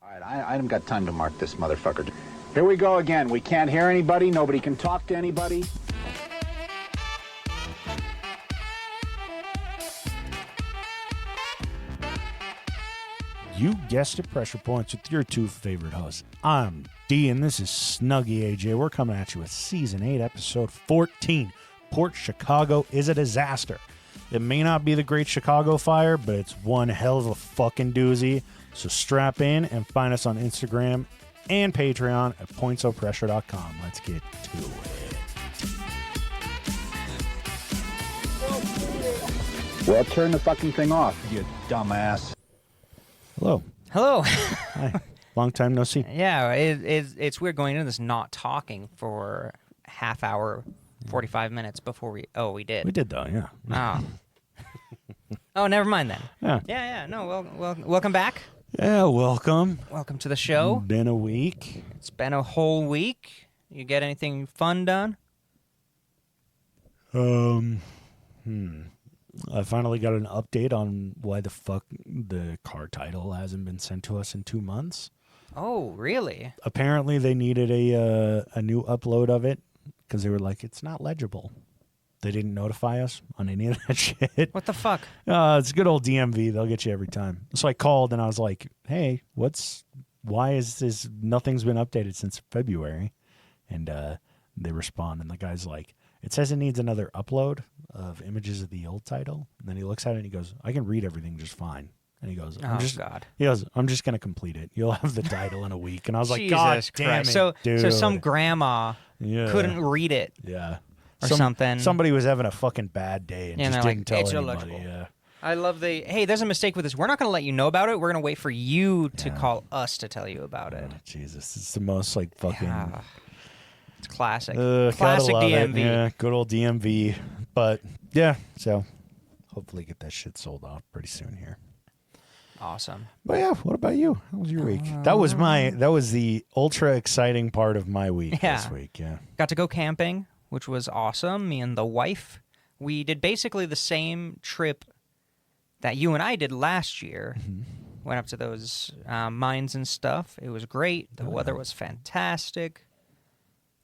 All right, I haven't got time to mark this motherfucker. Here we go again. We can't hear anybody. Nobody can talk to anybody. You guessed it, Pressure Points with your two favorite hosts. I'm D, and this is Snuggy AJ. We're coming at you with Season 8, Episode 14. Port Chicago is a disaster. It may not be the Great Chicago Fire, but it's one hell of a fucking doozy. So strap in and find us on Instagram and Patreon at pointsopressure.com. Let's get to it. Well, turn the fucking thing off, you dumbass. Hello. Hello. Hi. Long time no see. Yeah, it's weird going into this not talking for half hour, 45 minutes before we did. We did, though, yeah. Oh, never mind then. Yeah. Yeah. No, welcome back. Yeah, welcome. Welcome to the show. Been a week. It's been a whole week. You get anything fun done? I finally got an update on why the fuck the car title hasn't been sent to us in 2 months. Oh, really? Apparently, they needed a new upload of it because they were like, it's not legible. They didn't notify us on any of that shit. What the fuck? It's good old DMV. They'll get you every time. So I called and I was like, hey, why is this? Nothing's been updated since February. And they respond, and the guy's like, it says it needs another upload of images of the old title. And then he looks at it and he goes, I can read everything just fine. And he goes, God. He goes, I'm just going to complete it. You'll have the title in a week. And I was like, Jesus God damn Christ. it, dude. So some grandma couldn't read it. Yeah. Or something. Somebody was having a fucking bad day and just didn't tell it's anybody. illegible. Yeah. I love hey, there's a mistake with this. We're not going to let you know about it. We're going to wait for you to call us to tell you about it. Jesus. It's the most like fucking... Yeah. It's classic. Classic Classic DMV. Yeah, good old DMV. But yeah, so hopefully get that shit sold out pretty soon here. Awesome. But yeah, what about you? How was your week? That was the ultra exciting part of my week this week. Yeah. Got to go camping, which was awesome. Me and the wife. We did basically the same trip that you and I did last year. Mm-hmm. Went up to those mines and stuff. It was great. The weather was fantastic.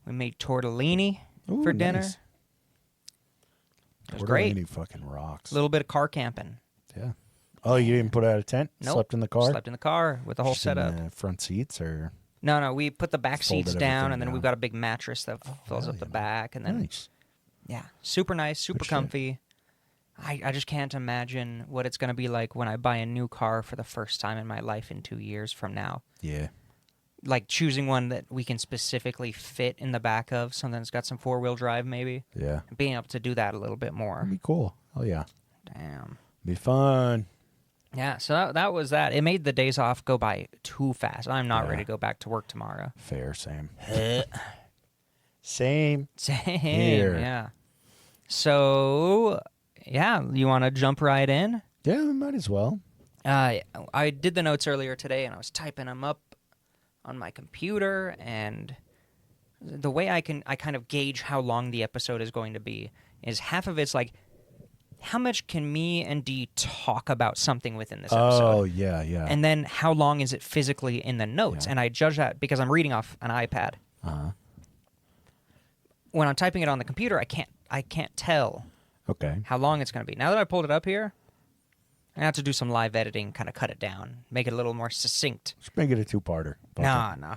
We made tortellini for dinner. Nice. It was great. Tortellini fucking rocks. A little bit of car camping. Yeah. Oh, you didn't put out a tent? Nope. Slept in the car? Slept in the car with the whole Just setup. in the front seats or? No. We put the back seats down, and then down. we've got a big mattress that fills up the back, and then nice. Yeah, super nice, super comfy. I just can't imagine what it's going to be like when I buy a new car for the first time in my life in 2 years from now. Yeah. Like choosing one that we can specifically fit in the back of, something that's got some four-wheel drive maybe. Yeah. And being able to do that a little bit more. That'd be cool. Oh, yeah. Damn. Be fun. Yeah, so that was that. It made the days off go by too fast. I'm not ready to go back to work tomorrow. Fair, same. Same. Here. Yeah. So, yeah, you want to jump right in? Yeah, we might as well. I did the notes earlier today, and I was typing them up on my computer, and the way I kind of gauge how long the episode is going to be is half of it's like, how much can me and Dee talk about something within this episode? Oh, yeah. And then how long is it physically in the notes? Yeah. And I judge that because I'm reading off an iPad. Uh-huh. When I'm typing it on the computer, I can't tell how long it's going to be. Now that I pulled it up here, I have to do some live editing, kind of cut it down, make it a little more succinct. Just make it a two-parter. No.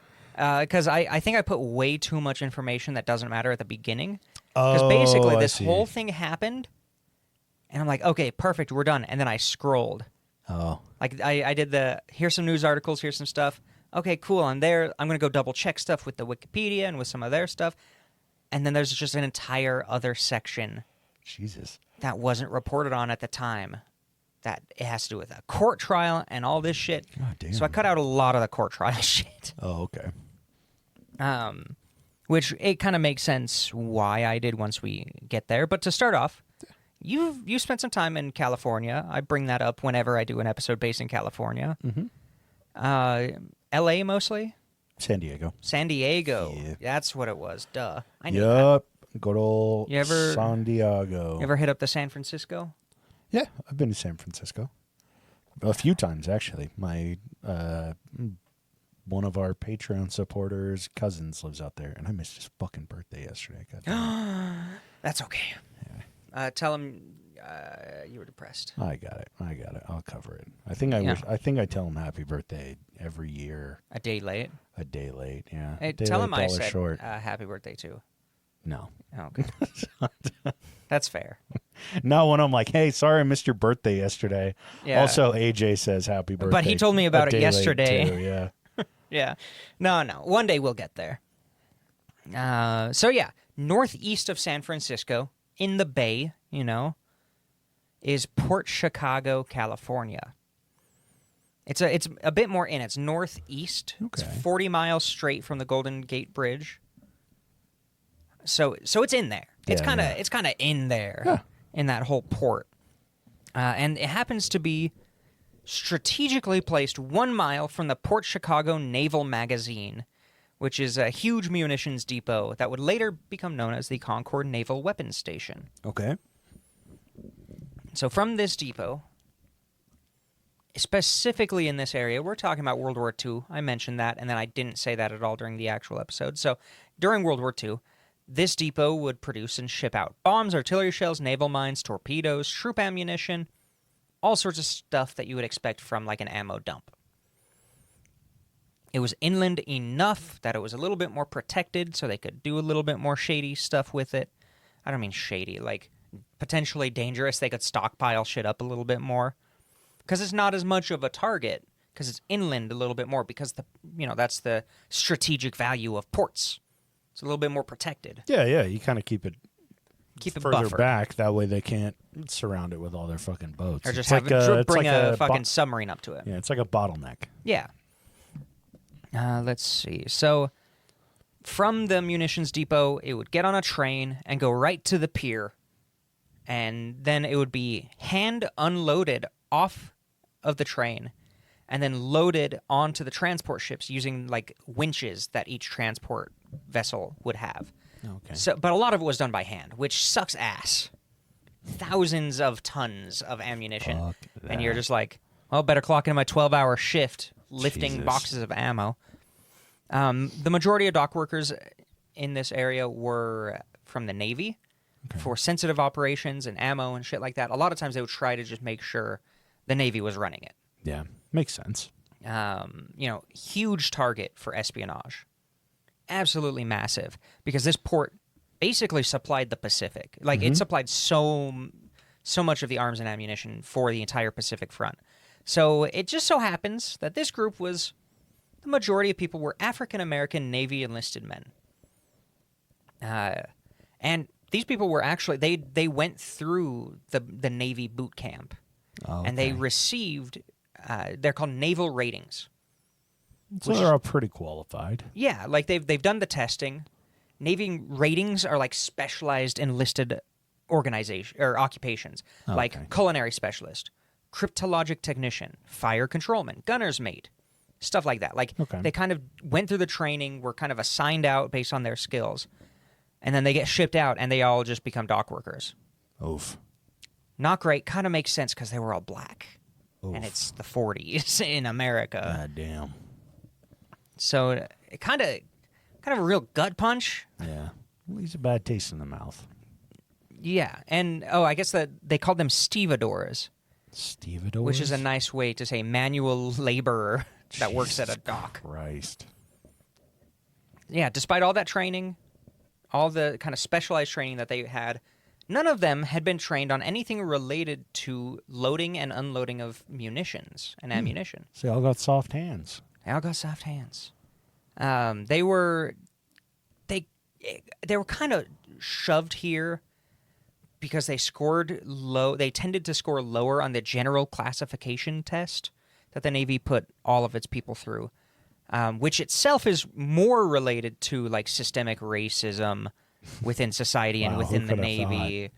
Because I think I put way too much information that doesn't matter at the beginning. Because basically this whole thing happened, and I'm like, okay, perfect, we're done. And then I scrolled. Oh. Like I did here's some news articles, here's some stuff. Okay, cool, I'm there. I'm going to go double-check stuff with the Wikipedia and with some of their stuff. And then there's just an entire other section that wasn't reported on at the time. That it has to do with a court trial and all this shit. God damn. So I cut out a lot of the court trial shit. Oh, okay. Which it kind of makes sense why I did once we get there. But to start off, you spent some time in California. I bring that up whenever I do an episode based in California. Mm-hmm. L.A. mostly? San Diego. Yeah. That's what it was. Duh. I knew that. Good old San Diego. You ever hit up the San Francisco? Yeah, I've been to San Francisco. A few times, actually. My one of our Patreon supporters' cousins lives out there, and I missed his fucking birthday yesterday. That's okay. Yeah. Tell him you were depressed. I got it. I'll cover it. I think I tell him happy birthday every year. A day late. Yeah. Hey, Day tell late, him I dollar said short. happy birthday too. No. Oh, okay. That's fair. Not when I'm like, hey, sorry I missed your birthday yesterday. Yeah. Also, AJ says happy birthday. But he told me about a it day yesterday. late too, yeah. Yeah. No. One day we'll get there. So yeah, northeast of San Francisco, in the Bay, is Port Chicago, California. It's a bit more in. It's northeast. Okay. It's 40 miles straight from the Golden Gate Bridge. So it's in there. It's kind of in there in that whole port. And it happens to be strategically placed 1 mile from the Port Chicago Naval Magazine, which is a huge munitions depot that would later become known as the Concord Naval Weapons Station. Okay. So from this depot, specifically in this area, we're talking about World War II. I mentioned that, and then I didn't say that at all during the actual episode. So during World War II, this depot would produce and ship out bombs, artillery shells, naval mines, torpedoes, troop ammunition, all sorts of stuff that you would expect from like an ammo dump. It was inland enough that it was a little bit more protected, so they could do a little bit more shady stuff with it. I don't mean shady, like potentially dangerous. They could stockpile shit up a little bit more because it's not as much of a target because it's inland a little bit more because that's the strategic value of ports. It's a little bit more protected. Yeah. You kind of keep it further buffered back. That way they can't surround it with all their fucking boats. Or just bring a fucking submarine up to it. Yeah, it's like a bottleneck. Yeah. Let's see. So from the munitions depot, it would get on a train and go right to the pier. And then it would be hand unloaded off of the train and then loaded onto the transport ships using like winches that each transport vessel would have. Okay. But a lot of it was done by hand, which sucks ass. Thousands of tons of ammunition. Fuck And you're that. just like, well, better clock in my 12-hour shift lifting Jesus. boxes of ammo. The majority of dock workers in this area were from the Navy for sensitive operations and ammo and shit like that. A lot of times they would try to just make sure the Navy was running it. Yeah, makes sense. Huge target for espionage. Absolutely massive because this port basically supplied the Pacific. Like it supplied so much of the arms and ammunition for the entire Pacific front. So it just so happens that this group the majority of people were African American Navy enlisted men. And these people were actually they went through the Navy boot camp. Okay. And they received they're called naval ratings. So they're all pretty qualified. Yeah, like they've done the testing. Navy ratings are like specialized enlisted organization or occupations, like culinary specialist, cryptologic technician, fire controlman, gunner's mate, stuff like that. Like they kind of went through the training, were kind of assigned out based on their skills, and then they get shipped out and they all just become dock workers. Oof. Not great. Kind of makes sense because they were all black, Oof. and it's the 40s in America. God damn. So it kind of a real gut punch. Yeah. Leaves a bad taste in the mouth. Yeah, and I guess that they called them stevedores. Stevedores? Which is a nice way to say manual laborer that works at a dock. Christ. Yeah, despite all that training, all the kind of specialized training that they had, none of them had been trained on anything related to loading and unloading of munitions and ammunition. So they all got soft hands. They all got soft hands. They were kind of shoved here because they scored low. They tended to score lower on the general classification test that the Navy put all of its people through, which itself is more related to like systemic racism within society and Wow, within who the could have Navy,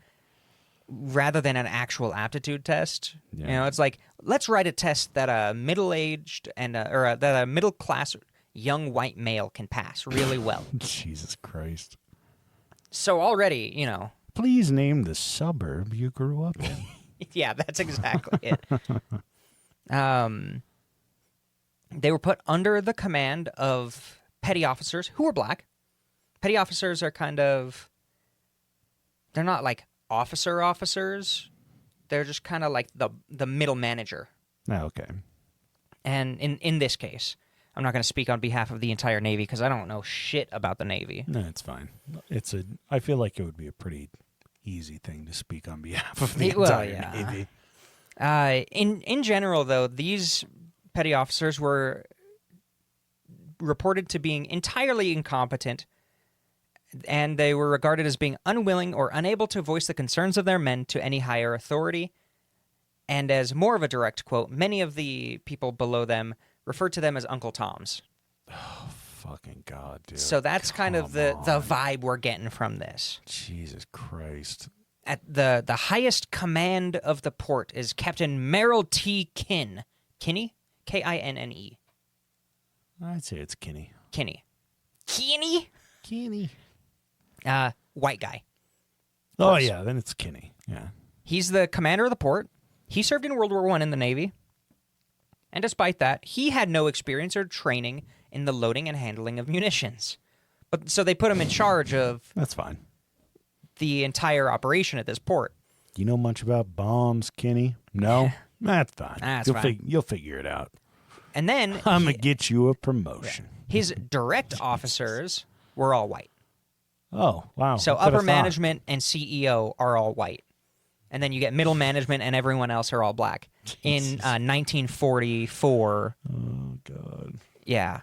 rather than an actual aptitude test. Yeah. It's like, let's write a test that a middle-aged that a middle-class young white male can pass really well. Jesus Christ. So already, Please name the suburb you grew up in. yeah, that's exactly it. They were put under the command of petty officers who were black. Petty officers are they're not like officers. They're just kind of like the middle manager. Oh, okay. And in this case, I'm not going to speak on behalf of the entire Navy because I don't know shit about the Navy. No, it's fine. I feel like it would be a pretty easy thing to speak on behalf of the entire Navy. In general, though, these petty officers were reported to being entirely incompetent, and they were regarded as being unwilling or unable to voice the concerns of their men to any higher authority. And as more of a direct quote, many of the people below them referred to them as Uncle Toms. Oh, fucking God, dude. So that's kind of the vibe we're getting from this. Jesus Christ. At the highest command of the port is Captain Merrill T. Kinney? Kinne? I'd say it's Kinney. Kinney. White guy. Oh, yeah, then it's Kinney. Yeah. He's the commander of the port. He served in World War I in the Navy. And despite that, he had no experience or training in the loading and handling of munitions. So they put him in charge of That's fine. the entire operation at this port. Do you know much about bombs, Kinney? No? That's fine. That's fine. You'll figure it out. And then I'm going to get you a promotion. his direct officers were all white. Oh, wow. So Who could've upper thought? management and CEO are all white. And then you get middle management and everyone else are all black. In 1944. Oh, God. Yeah.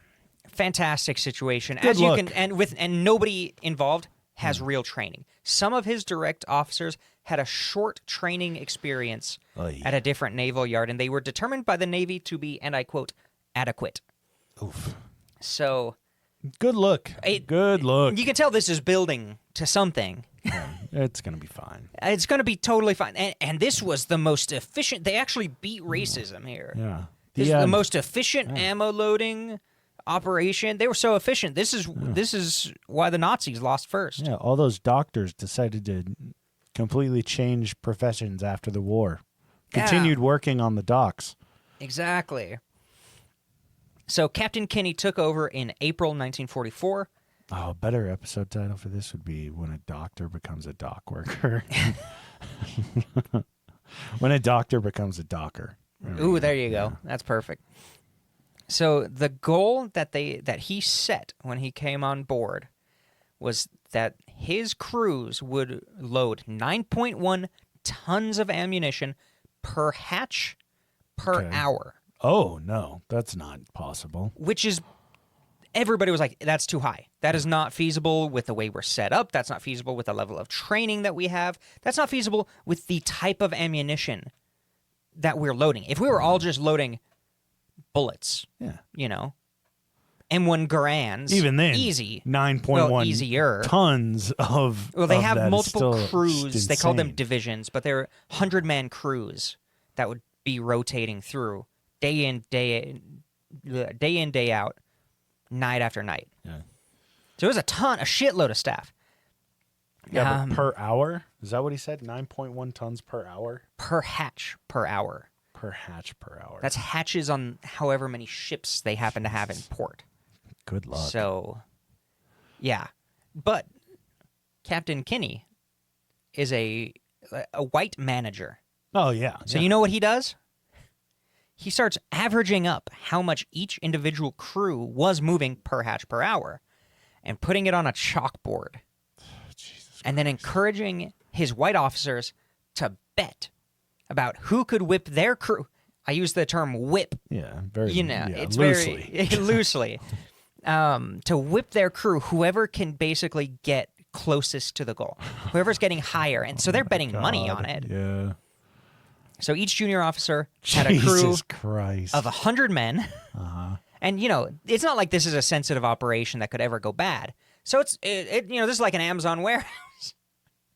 Fantastic situation. Good luck. And nobody involved has real training. Some of his direct officers had a short training experience Oy. at a different naval yard, and they were determined by the Navy to be, and I quote, adequate. Oof. So Good look. Good look. you can tell this is building to something. Yeah, it's going to be fine. It's going to be totally fine. And this was the most efficient. They actually beat racism here. Yeah. This is the most efficient ammo loading operation. They were so efficient. This is why the Nazis lost first. Yeah, all those doctors decided to completely change professions after the war. Continued working on the docks. Exactly. So Captain Kinney took over in April 1944. Oh, a better episode title for this would be When a Doctor Becomes a Dock Worker. When a Doctor Becomes a Docker. Ooh, there you go. That's perfect. So the goal that he set when he came on board was that his crews would load 9.1 tons of ammunition per hatch per hour. Oh, no, that's not possible. Which is, everybody was like, that's too high. That is not feasible with the way we're set up. That's not feasible with the level of training that we have. That's not feasible with the type of ammunition that we're loading. If we were all just loading bullets, M1 Garands, even then, easy, 9.1 easier tons of. Well, they have that multiple crews. Just They call them insane. divisions, but they're 100-man crews that would be rotating through day in, day out, night after night. Yeah. So it was a shitload of staff. Yeah, but per hour? Is that what he said? 9.1 tons per hour? Per hatch per hour. Per hatch per hour. That's hatches on however many ships they happen to have in port. Good luck. So, yeah. But Captain Kinney is a white manager. Oh, yeah. So you know what he does? He starts averaging up how much each individual crew was moving per hatch per hour and putting it on a chalkboard. And then encouraging his white officers to bet about who could whip their crew. I use the term whip. Yeah, very. It's loosely. very loosely. To whip their crew, whoever can basically get closest to the goal, whoever's getting higher, and so they're betting money on it. Yeah. So each junior officer had a crew Jesus Christ. of 100 men, and it's not like this is a sensitive operation that could ever go bad. So this is like an Amazon warehouse.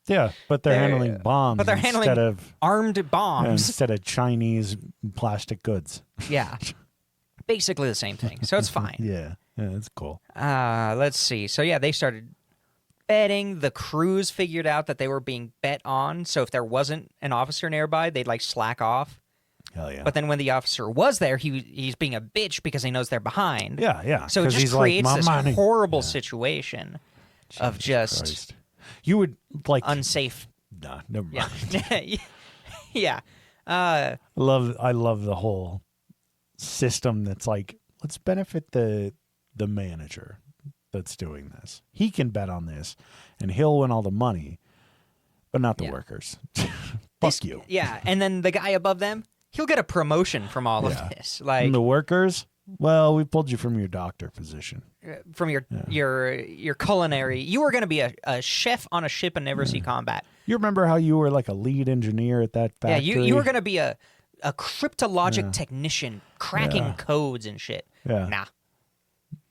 Yeah, but they're handling bombs. But they're handling instead of armed bombs instead of Chinese plastic goods. Yeah, basically the same thing. So it's fine. Yeah, it's cool. Let's see. So yeah, they started betting. The crews figured out that they were being bet on. So if there wasn't an officer nearby, they'd like slack off. Hell yeah. But then when the officer was there, he's being a bitch because he knows they're behind. Yeah. So it 'Cause just he's like, creates "My this money." horrible situation of Jesus just Christ. You would like unsafe. Nah, never Yeah. mind. Yeah. I love the whole system that's like, let's benefit the manager that's doing this. He can bet on this and he'll win all the money, but not the Yeah. workers. Fuck you. Yeah. And then the guy above them, he'll get a promotion from all of this. Like And the workers, well, we pulled you from your doctor position. from your culinary. You were going to be a chef on a ship and never see combat. You remember how you were like a lead engineer at that factory? Yeah, you were going to be a cryptologic technician cracking codes and shit. Yeah. Nah.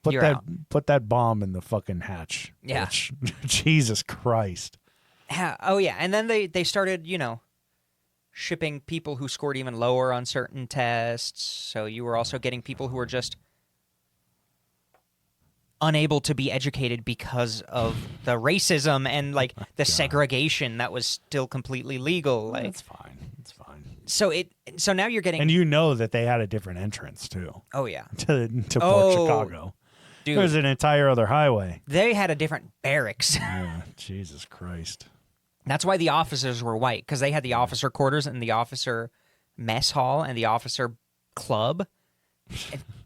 Put You're that out. put that bomb in the fucking hatch. Yeah. bitch. Jesus Christ. Oh, yeah. And then they started, shipping people who scored even lower on certain tests. So you were also getting people who were just unable to be educated because of the racism and like the segregation that was still completely legal. Like That's fine. It's fine. so now you're getting And you know that they had a different entrance too oh yeah. to Port Oh, Chicago. Dude, There's an entire other highway. they had a different barracks. Yeah, Jesus Christ. That's why the officers were white, because they had the officer quarters and the officer mess hall and the officer club.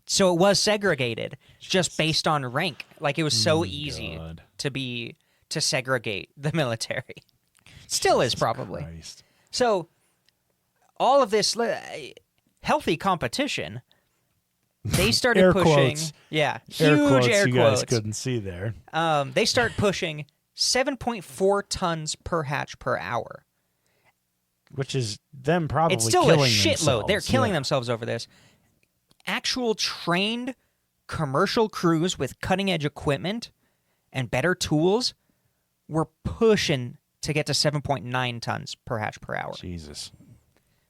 So it was segregated just based on rank. Like it was so easy God. to segregate the military. Still is probably. Christ. So all of this healthy competition, they started Air pushing. quotes. Yeah, Air huge quotes air you quotes. guys couldn't see there. They start pushing 7.4 tons per hatch per hour. Which is them probably It's still a killing shitload. themselves. They're killing Yeah. themselves over this. Actual trained commercial crews with cutting-edge equipment and better tools were pushing to get to 7.9 tons per hatch per hour. Jesus.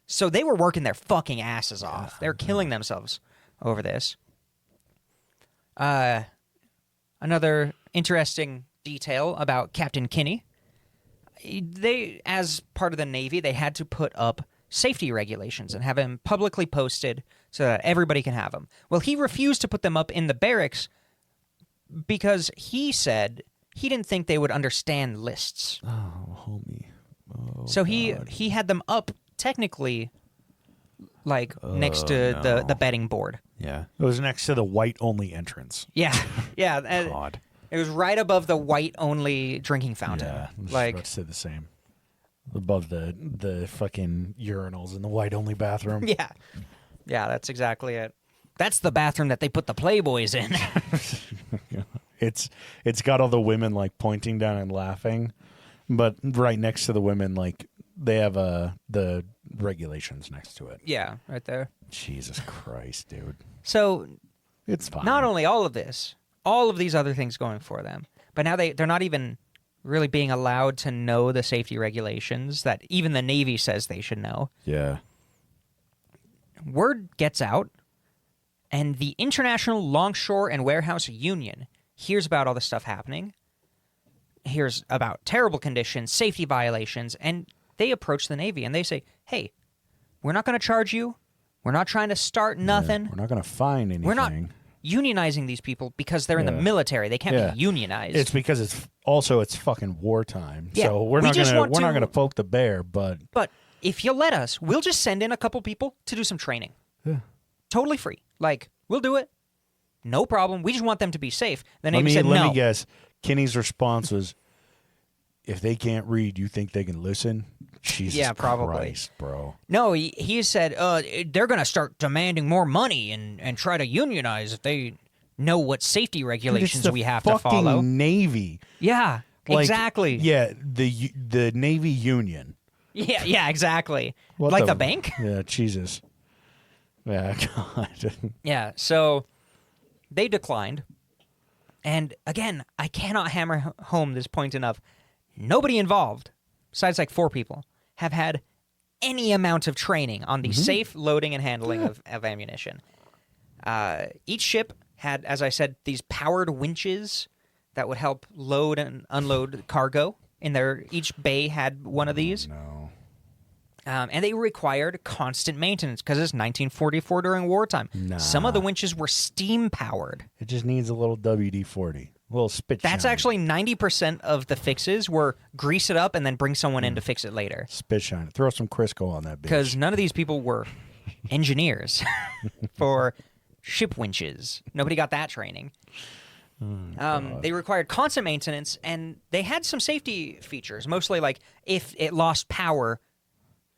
So they were working their fucking asses off. They're killing themselves over this. Another interesting detail about Captain Kinney. They, as part of the Navy, they had to put up safety regulations and have them publicly posted so that everybody can have them. Well, he refused to put them up in the barracks because he said he didn't think they would understand lists. Oh, homie. Oh, So he had them up technically like next to the betting board. yeah. It was next to the white only entrance. Yeah. Yeah. God. It was right above the white only drinking fountain. Yeah. I was Like about to say the same. Above the fucking urinals in the white only bathroom. yeah. Yeah, that's exactly it. That's the bathroom that they put the Playboys in. It's got all the women like pointing down and laughing, but right next to the women, like they have the regulations next to it. Yeah, right there. Jesus Christ, dude. So It's fine. not only all of this, all of these other things going for them, but now they're not even really being allowed to know the safety regulations that even the Navy says they should know. Yeah. Word gets out, and the International Longshore and Warehouse Union hears about all this stuff happening, hears about terrible conditions, safety violations, and they approach the Navy and they say, hey, we're not going to charge you. We're not trying to start nothing. We're not going to find anything. We're not unionizing these people because they're in the military. They can't be unionized. It's because it's fucking wartime. Yeah, So we're we not just gonna want to- poke the bear, but But if you let us, we'll just send in a couple people to do some training. Yeah. Totally free. Like, we'll do it. No problem. We just want them to be safe. The let Navy me said no. guess. Kinney's response was, "If they can't read, you think they can listen?" Jesus Yeah, probably. Christ, bro. No, he said they're going to start demanding more money and try to unionize if they know what safety Dude, it's regulations the we have to fucking follow. Navy. Yeah, Like, exactly. Yeah, the Navy Union. Yeah, exactly. What Like the bank? Yeah, Jesus. Yeah, God. Yeah, so they declined. And again, I cannot hammer home this point enough. Nobody involved, besides like 4 people, have had any amount of training on the safe loading and handling of ammunition. Each ship had, as I said, these powered winches that would help load and unload cargo. Each bay had one of these. No. And they required constant maintenance because it's 1944 during wartime. Nah. Some of the winches were steam-powered. It just needs a little WD-40, a little spit That's shine. actually 90% of the fixes were grease it up and then bring someone in to fix it later. Spit shine. Throw some Crisco on that bitch. Because none of these people were engineers for ship winches. Nobody got that training. They required constant maintenance, and they had some safety features. Mostly, like if it lost power,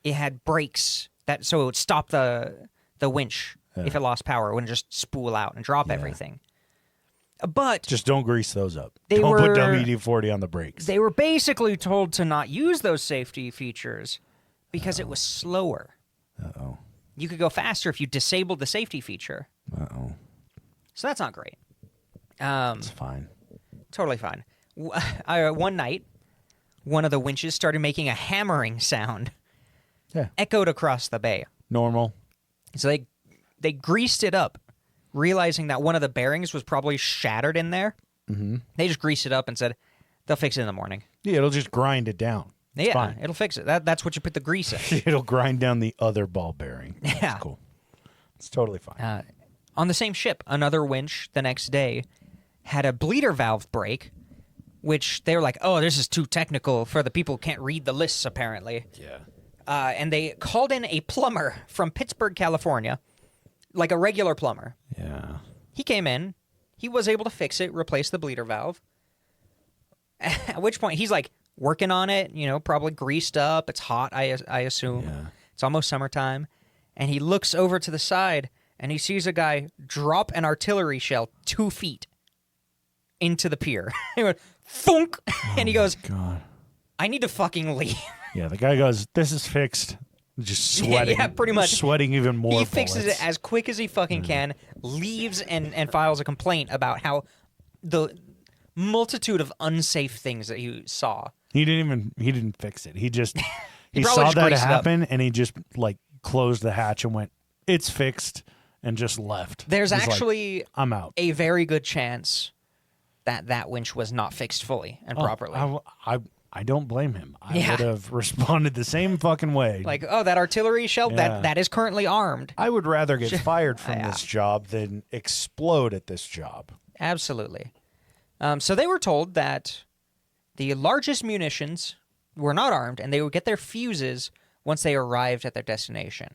it had brakes so it would stop the winch. If it lost power, it wouldn't just spool out and drop everything. But just don't grease those up. They Don't put were- WD-40 on the brakes. they were basically told to not use those safety features because it was slower. Uh-oh. You could go faster if you disabled the safety feature. Uh-oh. So that's not great. It's fine. Totally fine. One night, one of the winches started making a hammering sound. Yeah. Echoed across the bay. Normal. So they greased it up, realizing that one of the bearings was probably shattered in there. Mm-hmm. They just greased it up and said, they'll fix it in the morning. Yeah, it'll just grind it down. It's Yeah, fine. it'll fix it. That's what you put the grease in. It'll grind down the other ball bearing. That's Yeah. cool. It's totally fine. On the same ship, another winch the next day had a bleeder valve break, which they were like, oh, this is too technical for the people who can't read the lists, apparently. Yeah. And they called in a plumber from Pittsburgh, California, like a regular plumber. Yeah. He came in. He was able to fix it, replace the bleeder valve. At which point, he's like working on it, probably greased up. It's hot, I assume. Yeah. It's almost summertime. And he looks over to the side, and he sees a guy drop an artillery shell 2 feet into the pier. He went, thunk! And he goes, God. I need to fucking leave. Yeah, the guy goes, this is fixed. Just sweating. Yeah, pretty much. Sweating even more. He fixes bullets. it as quick as he fucking can, leaves and files a complaint about how the multitude of unsafe things that he saw. He didn't fix it. He just he probably saw just that greased it up. happen and he just like closed the hatch and went, it's fixed, and just left. There's He's like, actually I'm out. a very good chance that winch was not fixed fully and properly. I don't blame him. I Yeah. would have responded the same fucking way. Like, oh, that artillery shell, Yeah. that is currently armed. I would rather get fired from Yeah. this job than explode at this job. Absolutely. So they were told that the largest munitions were not armed, and they would get their fuses once they arrived at their destination,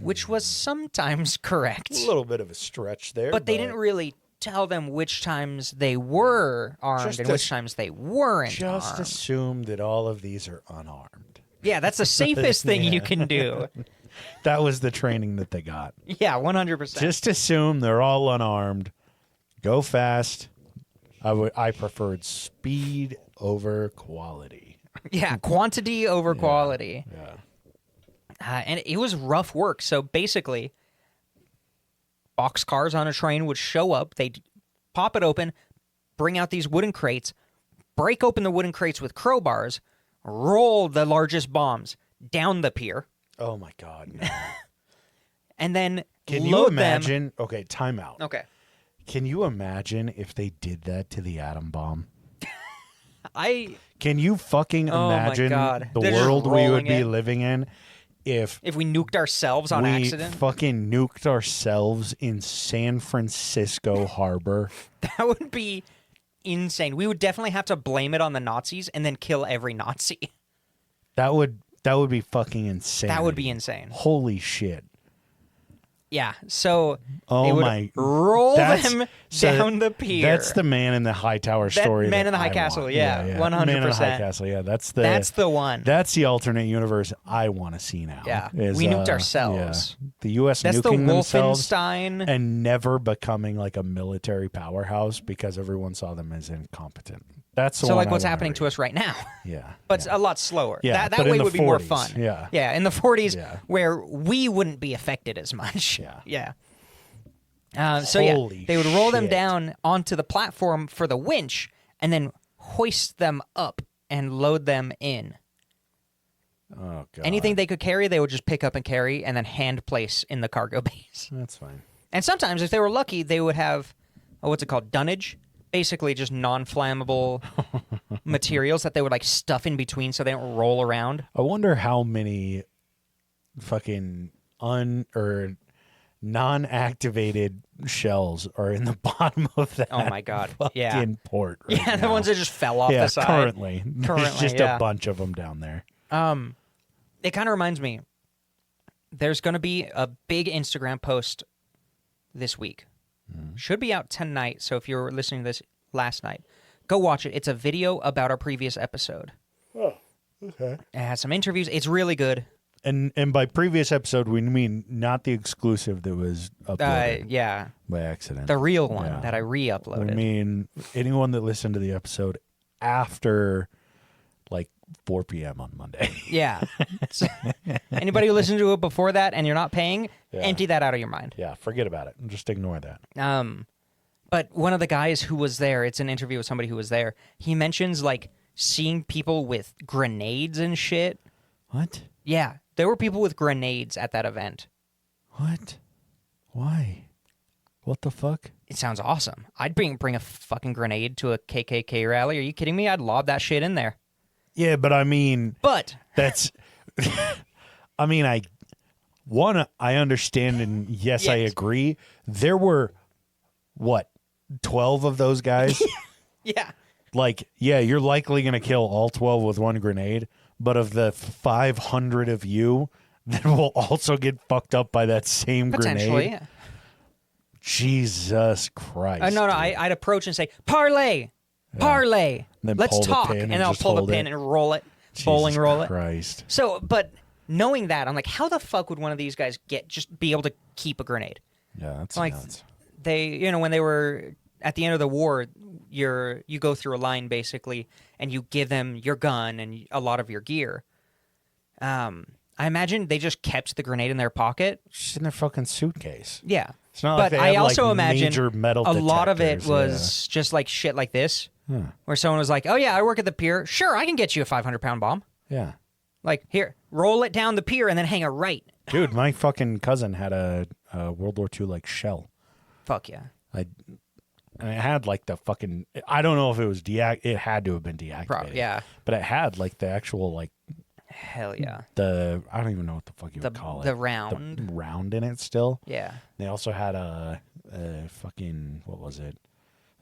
which was sometimes correct. A little bit of a stretch there. But they didn't really tell them which times they were armed Just and as- which times they weren't just armed. assume that all of these are unarmed. Yeah, that's the safest thing you can do. That was the training that they got. Yeah, 100%. Just assume they're all unarmed. Go fast. I preferred speed over quality. Yeah, quantity over quality. Yeah. And it was rough work. So basically, boxcars on a train would show up. They'd pop it open, bring out these wooden crates, break open the wooden crates with crowbars, roll the largest bombs down the pier, Oh my God. No. and then Can you load imagine? Okay, time out. them. Okay. Can you imagine if they did that to the atom bomb? I Can you fucking Oh my imagine God. the They're just world we would rolling be it. living in if if we nuked ourselves on we accident, fucking nuked ourselves in San Francisco Harbor? that would be insane. We would definitely have to blame it on the Nazis and then kill every Nazi. That would be fucking insane. That would be insane. Holy shit. Yeah, so Oh they would my- roll That's- them so down the pier. That's the Man in the High Tower story. Man that in the High I Castle, want. yeah, Man in the 100%. High Castle, yeah. That's the one. That's the alternate universe I want to see now. Yeah, is, we nuked ourselves. Yeah. The U.S. That's the nuking themselves Wolfenstein. and never becoming like a military powerhouse because everyone saw them as incompetent. That's the So one like what's I wanna happening to read. us right now. Yeah, But yeah. a lot slower. Yeah, that but in way the would be more 40s, fun. yeah. Yeah, in the 40s Yeah. where we wouldn't be affected as much. Yeah. Yeah. So Holy yeah, they would roll them shit. down onto the platform for the winch and then hoist them up and load them in. Oh god, Anything they could carry, they would just pick up and carry and then hand place in the cargo bays. That's fine. And sometimes, if they were lucky, they would have, what's it called, dunnage? Basically just non-flammable materials that they would like stuff in between so they don't roll around. I wonder how many fucking or non-activated shells are in the bottom of that. Oh my God! Yeah, fucking port. Right yeah, the now. ones that just fell off yeah, the side. Currently, there's just yeah. a bunch of them down there. It kind of reminds me. There's going to be a big Instagram post this week. Should be out tonight. So if you're listening to this last night, go watch it. It's a video about our previous episode. Oh, okay. It has some interviews. It's really good. And by previous episode, we mean not the exclusive that was uploaded Yeah, by accident. the real one Yeah. that I re-uploaded. I mean, anyone that listened to the episode after like 4 p.m. on Monday. Yeah. So, anybody who listened to it before that and you're not paying, Yeah. empty that out of your mind. Yeah, forget about it. Just ignore that. But one of the guys who was there, it's an interview with somebody who was there, he mentions like seeing people with grenades and shit. What? Yeah, there were people with grenades at that event. What? Why? What the fuck? It sounds awesome. I'd bring a fucking grenade to a KKK rally. Are you kidding me? I'd lob that shit in there. Yeah, but I mean, But that's. I mean, I understand, and yes, I Yes. agree. There were, what, 12 of those guys? yeah, Like, yeah, you're likely going to kill all 12 with one grenade, but of the 500 of you that will also get fucked up by that same potentially. grenade. Jesus Christ. No, dude. I'd approach and say, parlay, parlay. Then Let's pull the talk. pin And and I'll just pull the hold pin it. and roll it, Jesus bowling roll it. Christ. So, but knowing that, I'm like, how the fuck would one of these guys be able to keep a grenade? Yeah, that's Like, nuts. they, when they were at the end of the war, you go through a line basically, and you give them your gun and a lot of your gear. I imagine they just kept the grenade in their pocket. Just in their fucking suitcase. Yeah. It's not But like they I have, also like, imagine major metal a lot of it detectors, was just like shit like this, yeah. where someone was like, "Oh yeah, I work at the pier. Sure, I can get you a 500-pound bomb. Yeah. Like here, roll it down the pier and then hang it right." Dude, my fucking cousin had a World War II like shell. Fuck yeah. And it had like the fucking. I don't know if it was it had to have been deactivated. Yeah. But it had like the actual like Hell yeah. I don't even know what the fuck you would call it. The round. The round in it still. Yeah. They also had a fucking, what was it?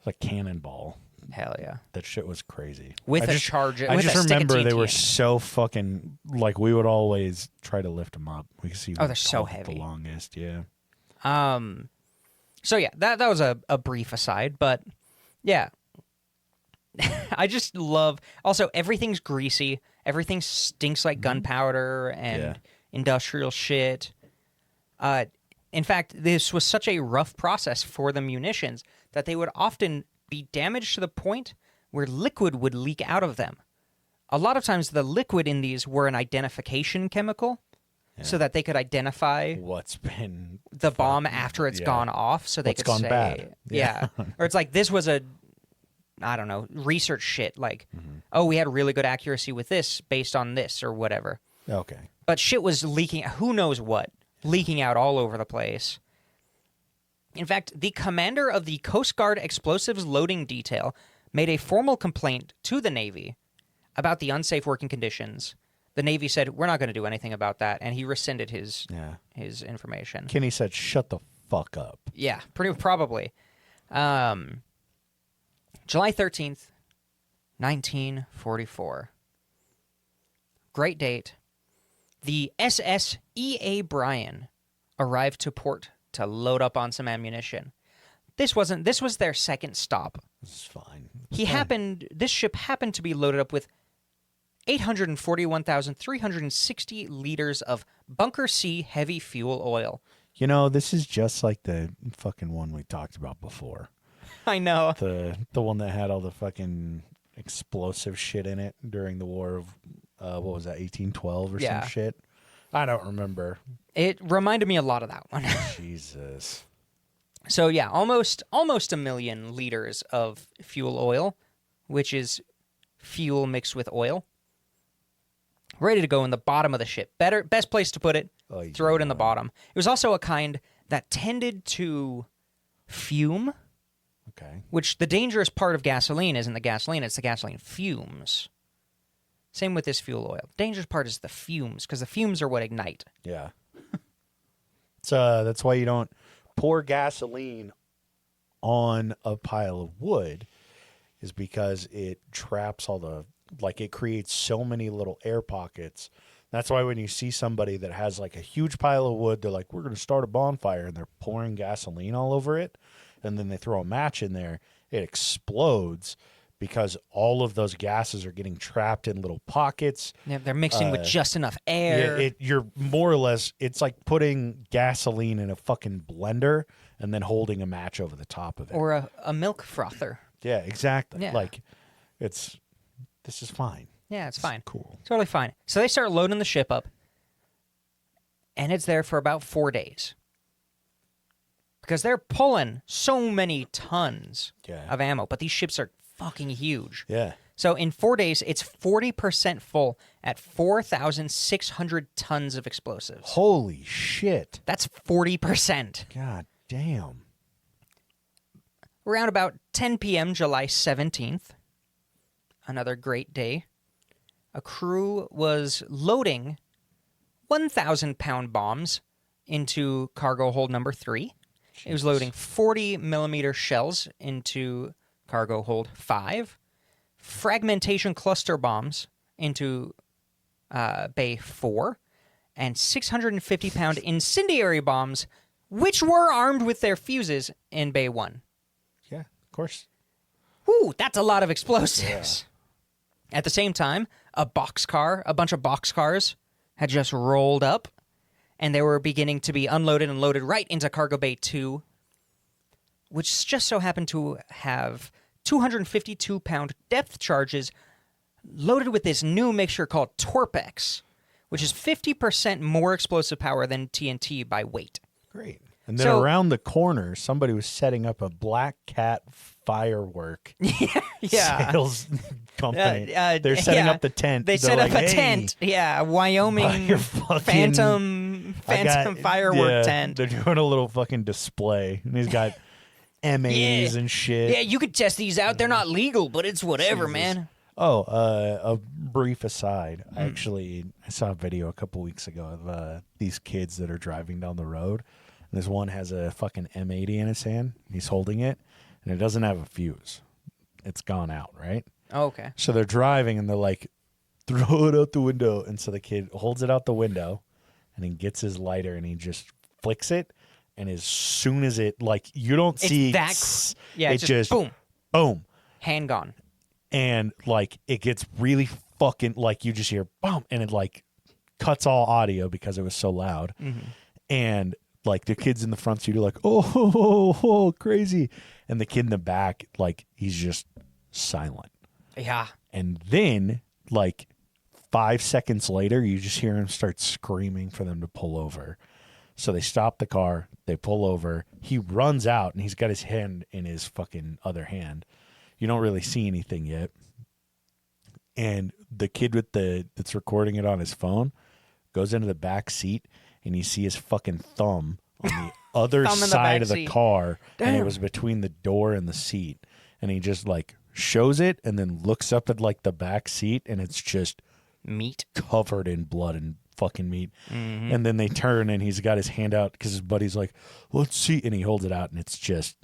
Like cannonball. Hell yeah. That shit was crazy. With I a just- charger. I with just a stick of remember they were TNT. so fucking, like, we would always try to lift them up. We could see. Oh, they're so called it heavy. The longest, yeah. So yeah, that was a brief aside, but yeah. I just love. Also, everything's greasy. Everything stinks like gunpowder and Yeah. industrial shit. In fact, this was such a rough process for the munitions that they would often be damaged to the point where liquid would leak out of them. A lot of times, the liquid in these were an identification chemical, so that they could identify What's been the bomb after it's yeah. gone off, so they What's could gone say, bad. yeah. Or it's like this was I don't know, research shit. Like, oh, we had really good accuracy with this based on this or whatever. Okay. But shit was leaking. Who knows what? Leaking out all over the place. In fact, the commander of the Coast Guard Explosives Loading Detail made a formal complaint to the Navy about the unsafe working conditions. The Navy said, "We're not going to do anything about that," and he rescinded his information. Kenny said, "Shut the fuck up." Yeah, pretty probably. July 13th, 1944. Great date. The S8E14 arrived to port to load up on some ammunition. This was their second stop. This is fine. This ship happened to be loaded up with 841,360 liters of Bunker C heavy fuel oil. You know, this is just like the fucking one we talked about before. I know. The one that had all the fucking explosive shit in it during the war of what was that, 1812 or Yeah. some shit? I don't remember. It reminded me a lot of that one. Jesus. So yeah, almost 1 million liters of fuel oil, which is fuel mixed with oil, ready to go in the bottom of the ship. Best place to put it. Oh, Throw it in the yeah. bottom. It was also a kind that tended to fume, Okay. which the dangerous part of gasoline isn't the gasoline, it's the gasoline fumes. Same with this fuel oil. Dangerous part is the fumes, because the fumes are what ignite. Yeah. That's why you don't pour gasoline on a pile of wood, is because it traps all the, like, it creates so many little air pockets. That's why when you see somebody that has like a huge pile of wood, they're like, we're going to start a bonfire, and they're pouring gasoline all over it, and then they throw a match in there, it explodes because all of those gases are getting trapped in little pockets. Yeah, they're mixing with just enough air. Yeah, you're more or less, it's like putting gasoline in a fucking blender and then holding a match over the top of it. Or a milk frother. Yeah, exactly. Yeah. Like, this is fine. Yeah, it's fine. Cool. Totally fine. So they start loading the ship up, and it's there for about 4 days. Because they're pulling so many tons of ammo, but these ships are fucking huge. Yeah. So in 4 days, it's 40% full at 4,600 tons of explosives. Holy shit. That's 40%. God damn. Around about 10 p.m., July 17th, another great day, a crew was loading 1,000-pound bombs into cargo hold number 3. It was loading 40-millimeter shells into cargo hold 5, fragmentation cluster bombs into bay 4, and 650-pound incendiary bombs, which were armed with their fuses, in bay 1. Yeah, of course. Whew, that's a lot of explosives. Yeah. At the same time, a bunch of boxcars had just rolled up, and they were beginning to be unloaded and loaded right into cargo bay 2, which just so happened to have 252-pound depth charges loaded with this new mixture called Torpex, which is 50% more explosive power than TNT by weight. Great. And then around the corner, somebody was setting up a Black Cat firework sales company. They're setting up the tent. They set up a tent. Yeah, Wyoming phantom firework tent. They're doing a little fucking display. And he's got MAs and shit. Yeah, you could test these out. They're not legal, but it's whatever, man. Oh, a brief aside. I saw a video a couple weeks ago of these kids that are driving down the road. And this one has a fucking M80 in his hand. He's holding it, and it doesn't have a fuse. It's gone out, right? Oh, okay. So they're driving, and they're like, throw it out the window. And so the kid holds it out the window, and he gets his lighter, and he just flicks it. And as soon as it, like, you don't see... It's just boom. Boom. Hand gone. And, like, it gets really fucking, like, you just hear, boom, and it, like, cuts all audio because it was so loud. Mm-hmm. And... like, the kids in the front seat are like, oh, crazy. And the kid in the back, like, he's just silent. Yeah. And then, like, 5 seconds later, you just hear him start screaming for them to pull over. So they stop the car. They pull over. He runs out, and he's got his hand in his fucking other hand. You don't really see anything yet. And the kid that's recording it on his phone goes into the back seat, and you see his fucking thumb on the other side of the car. Damn. And it was between the door and the seat. And he just, like, shows it and then looks up at, like, the back seat, and it's just meat covered in blood and fucking meat. Mm-hmm. And then they turn, and he's got his hand out because his buddy's like, let's see. And he holds it out, and it's just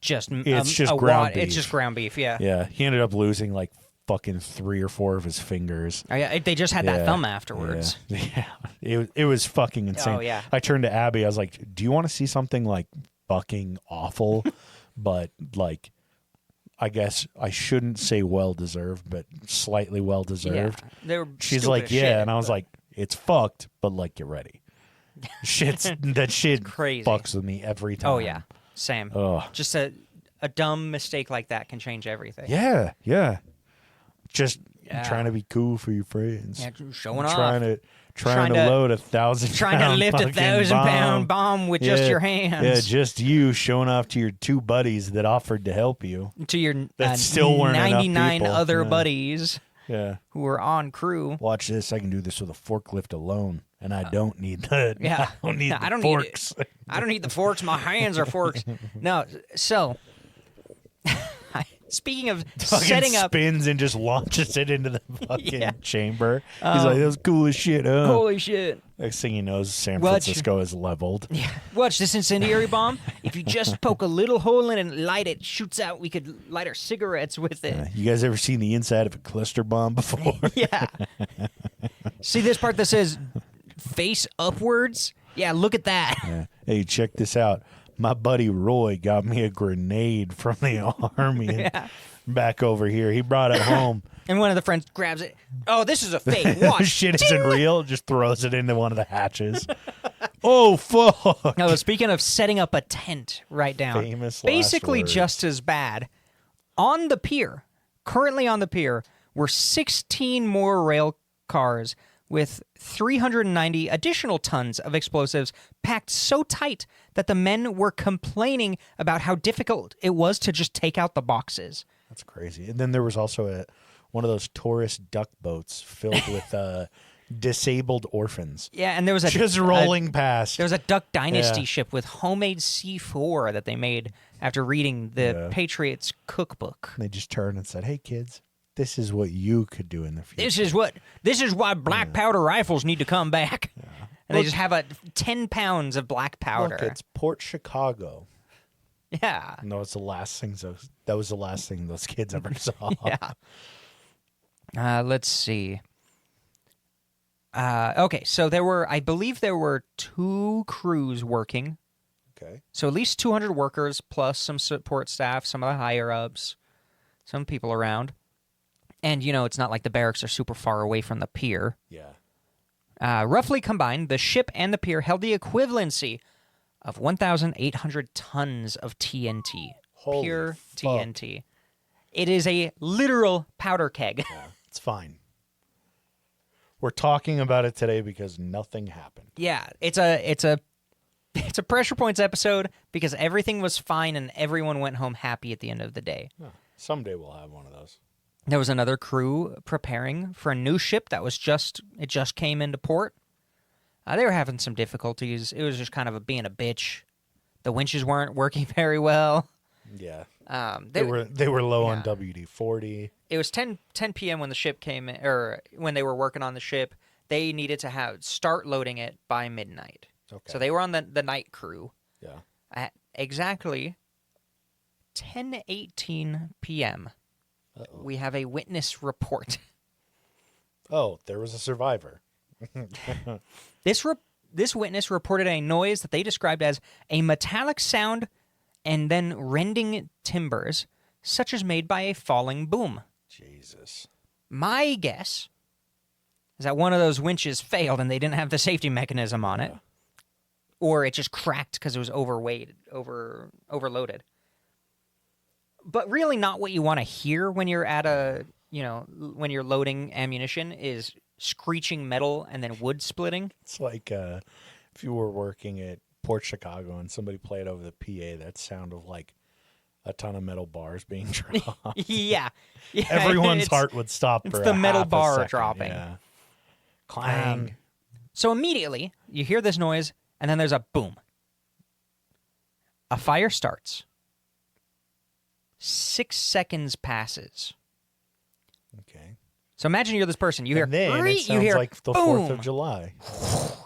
ground beef. It's just ground beef, yeah. Yeah. He ended up losing, like, fucking 3 or 4 of his fingers. Oh, yeah, they just had that thumb afterwards. Yeah. It was fucking insane. Oh, yeah. I turned to Abby. I was like, do you want to see something, like, fucking awful? But, like, I guess I shouldn't say well-deserved, but slightly well-deserved. Yeah, they were She's like, yeah. shit, And I was like, it's fucked, but, like, get ready. That shit crazy. fucks with me every time. Oh, yeah. Same. Ugh. Just a dumb mistake like that can change everything. Yeah. Just trying to be cool for your friends. Yeah, showing off. Trying to load 1,000 Trying to lift 1,000-pound bomb with just your hands. Yeah, just you showing off to your 2 buddies that offered to help you. To your that still weren't 99 enough people. other buddies who were on crew. Watch this. I can do this with a forklift alone, and I don't need the Yeah. I don't need I the don't forks. I don't need the forks. My hands are forks. No, so Speaking of Fucking setting up, spins and just launches it into the fucking Yeah. chamber. He's like, that was cool as shit, huh? holy shit. Next thing he knows, San Watch. Francisco is leveled. Yeah. Watch this incendiary bomb. If you just poke a little hole in it and light it, shoots out. We could light our cigarettes with it. You guys ever seen the inside of a cluster bomb before? Yeah. See this part that says face upwards? Yeah, look at that. Yeah. Hey, check this out. My buddy Roy got me a grenade from the army Yeah. back over here. He brought it home. And one of the friends grabs it. Oh, this is a fake. Watch. Shit isn't real. Just throws it into one of the hatches. Oh, fuck. No, speaking of setting up a tent right down. Famous last Basically words. just as bad. On the pier, currently on the pier, were 16 more rail cars with 390 additional tons of explosives packed so tight that the men were complaining about how difficult it was to just take out the boxes. That's crazy. And then there was also one of those tourist duck boats filled with disabled orphans. Yeah, and there was Just rolling past. There was a Duck Dynasty Yeah. ship with homemade C4 that they made after reading the Patriots cookbook. They just turned and said, hey, kids, this is what you could do in the future. This is why black powder rifles need to come back. Yeah. And they just have 10 pounds of black powder. Look, it's Port Chicago. Yeah. And that was the last thing those kids ever saw. Yeah. Let's see. Okay, so I believe there were 2 crews working. Okay. So at least 200 workers plus some support staff, some of the higher ups, some people around. And, it's not like the barracks are super far away from the pier. Yeah. Roughly combined, the ship and the pier held the equivalency of 1,800 tons of TNT. Holy Pure fuck. TNT. It is a literal powder keg. Yeah, it's fine. We're talking about it today because nothing happened. Yeah, it's a Pressure Points episode because everything was fine and everyone went home happy at the end of the day. Yeah. Someday we'll have one of those. There was another crew preparing for a new ship that it just came into port. They were having some difficulties. It was just kind of being a bitch. The winches weren't working very well. Yeah. They were low on WD-40. It was 10 p.m. when the ship came in, or when they were working on the ship. They needed to start loading it by midnight. Okay. So they were on the night crew. Yeah. At exactly 10:18 p.m. Uh-oh. We have a witness report. Oh, there was a survivor. This witness reported a noise that they described as a metallic sound and then rending timbers, such as made by a falling boom. Jesus. My guess is that one of those winches failed and they didn't have the safety mechanism on it. Or it just cracked because it was overloaded. But really not what you want to hear when you're at when you're loading ammunition is screeching metal and then wood splitting. It's like if you were working at Port Chicago and somebody played over the PA, that sound of like a ton of metal bars being dropped. Yeah. Everyone's heart would stop. It's for the a metal half a bar second. dropping. Yeah. Clang. So immediately you hear this noise and then there's a boom. A fire starts. 6 seconds passes. Okay. So imagine you're this person. You hear, And then it sounds you hear, like the boom. 4th of July.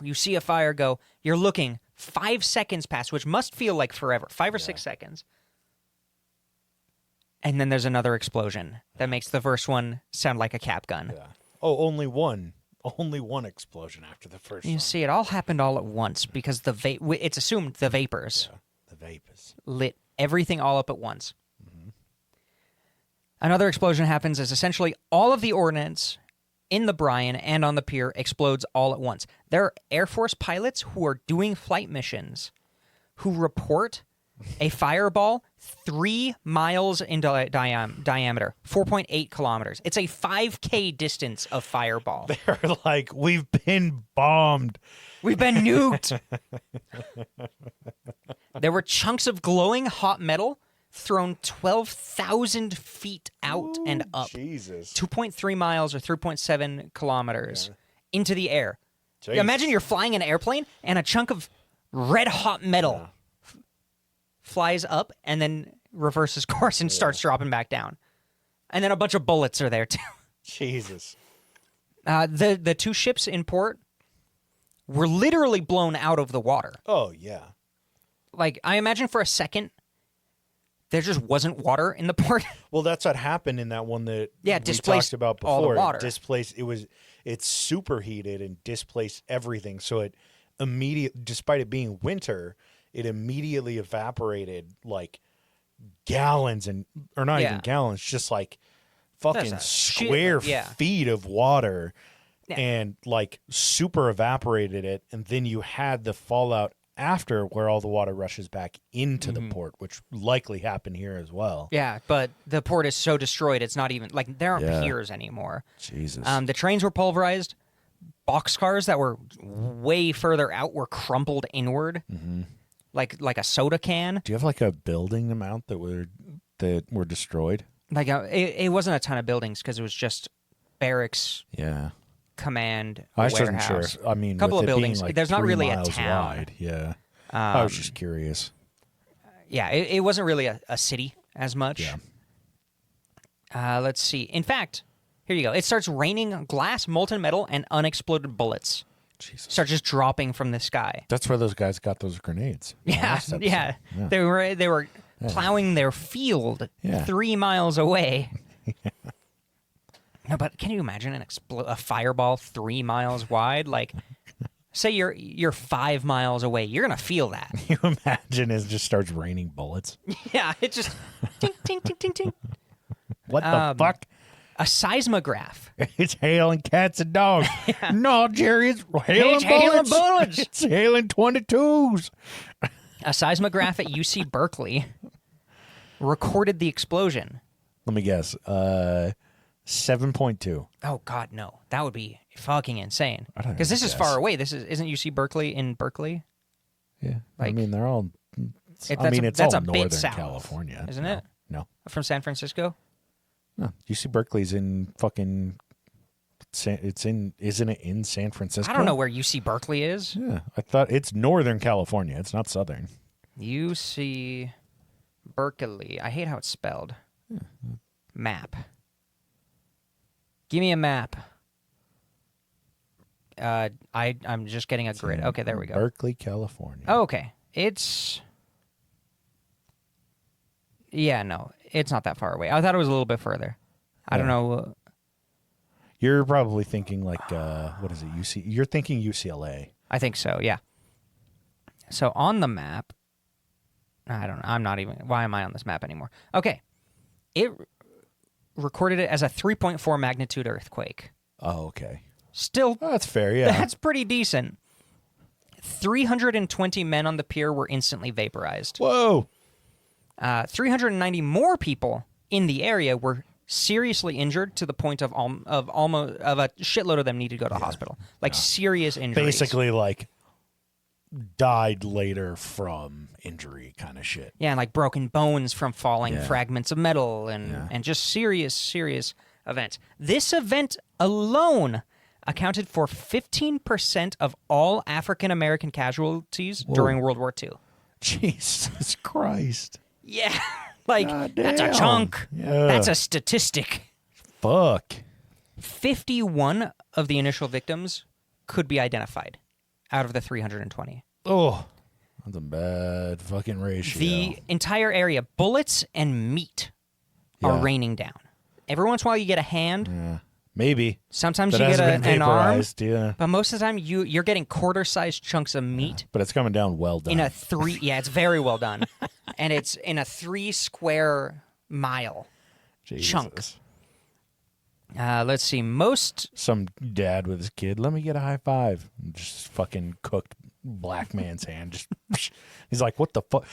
You see a fire go. You're looking. 5 seconds pass, which must feel like forever. 5 or 6 seconds. And then there's another explosion that makes the first one sound like a cap gun. Yeah. Oh, only one explosion after the first You one. see, it all happened all at once because it's assumed the vapors The vapors. lit everything all up at once. Another explosion happens as essentially all of the ordnance in the Bryan and on the pier explodes all at once. There are Air Force pilots who are doing flight missions who report a fireball 3 miles in diameter, 4.8 kilometers. It's a 5K distance of fireball. They're like, we've been bombed. We've been nuked. There were chunks of glowing hot metal thrown 12,000 feet out and up. Jesus. 2.3 miles or 3.7 kilometers into the air. Jeez. Imagine you're flying an airplane and a chunk of red hot metal flies up and then reverses course and starts dropping back down. And then a bunch of bullets are there, too. Jesus. The two ships in port were literally blown out of the water. Oh, yeah. Like, I imagine for a second, there just wasn't water in the port. Well, that's what happened in that one that we displaced talked about before. all the water. It's superheated and displaced everything. So it despite it being winter, it immediately evaporated like gallons or not even gallons, just like fucking square feet of water and like super evaporated it. And then you had the fallout after where all the water rushes back into the port, which likely happened here as well. Yeah, but the port is so destroyed, it's not even, like, there aren't piers anymore. Jesus. The trains were pulverized. Boxcars that were way further out were crumpled inward, like a soda can. Do you have like a building amount that were destroyed? Like, it wasn't a ton of buildings because it was just barracks, command, I warehouse. wasn't sure. I mean, a couple with of it buildings. being like There's not 3 really a miles town. wide. Yeah, I was just curious. Yeah, it wasn't really a city as much. Yeah. Let's see. In fact, here you go. It starts raining glass, molten metal, and unexploded bullets. Jesus. Start just dropping from the sky. That's where those guys got those grenades. Yeah. They were plowing their field 3 miles away. No, but can you imagine a fireball 3 miles wide? Like, say you're 5 miles away, you're gonna feel that. You imagine it just starts raining bullets. Yeah, it just ting ting ting ting ting. What the fuck? A seismograph. It's hailing cats and dogs. No, Jerry, it's hailing bullets. It's hailing 22s. A seismograph at UC Berkeley recorded the explosion. Let me guess. 7.2. Oh God, no! That would be fucking insane. I don't Because this is guess. far away. Isn't UC Berkeley in Berkeley? Yeah, Like- I mean they're all. That's it's a all bit northern south, California, isn't it? No, From San Francisco. no. UC Berkeley's in fucking. Isn't it in San Francisco? I don't know where UC Berkeley is. Yeah, I thought it's northern California. It's not southern. UC Berkeley. I hate how it's spelled. Map. Give me a map. I'm just getting a grid. Okay, there we go. Berkeley, California. Oh, okay. It's... Yeah, no. It's not that far away. I thought it was a little bit further. I don't know. You're probably thinking like, what is it, UC? You're thinking UCLA. I think so, yeah. So on the map... I don't know. I'm not even... Why am I on this map anymore? Okay. It recorded it as a 3.4 magnitude earthquake. Oh, okay. Still... Oh, that's fair, yeah. That's pretty decent. 320 men on the pier were instantly vaporized. Whoa! 390 more people in the area were seriously injured to the point of a shitload of them need to go to the hospital. Like serious injuries. Basically, like, died later from injury kind of shit. Yeah, and like broken bones from falling fragments of metal and just serious events. This event alone accounted for 15% of all African American casualties during World War II. Jesus Christ. Yeah, like, that's a damn. chunk. Yeah. That's a statistic. Fuck. 51 of the initial victims could be identified out of the 320. Oh, that's a bad fucking ratio. The entire area, bullets and meat are raining down. Every once in a while you get a hand. Yeah. Maybe. Sometimes That you get hasn't been an arm. vaporized, yeah. But most of the time you're getting quarter-sized chunks of meat. But it's coming down well done. In a 3... Yeah, it's very well done. And it's in a 3 square mile chunk. Let's see. Some dad with his kid, let me get a high five. Just fucking cooked black man's hand. Just he's like, what the fuck?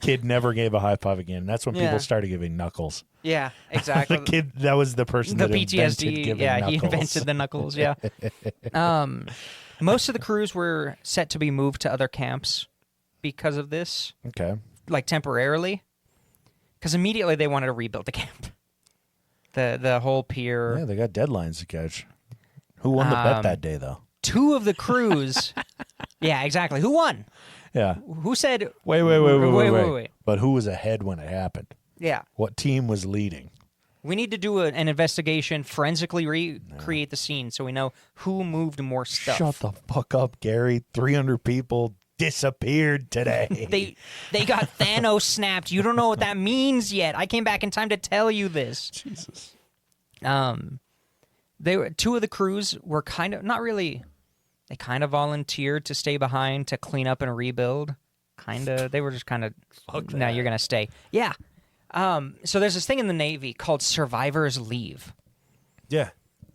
Kid never gave a high five again. That's when people started giving knuckles. Yeah, exactly. The kid, that was the person the that invented PTSD. giving Yeah, knuckles. he invented the knuckles. Yeah. Most of the crews were set to be moved to other camps because of this, Okay. like temporarily, because immediately they wanted to rebuild the camp. The whole pier. Yeah, they got deadlines to catch. Who won the bet that day, though? 2 of the crews. Yeah, exactly. Who won? Yeah. Who said? Wait. But who was ahead when it happened? Yeah. What team was leading? We need to do an investigation, forensically recreate the scene so we know who moved more stuff. Shut the fuck up, Gary. 300 people disappeared today. They got Thanos snapped. You don't know what that means yet. I came back in time to tell you this. Jesus. Two of the crews were kind of not really. They kind of volunteered to stay behind to clean up and rebuild. Kind of. They were just kind of. No, you're gonna stay. Yeah. So there's this thing in the Navy called survivor's leave. Yeah.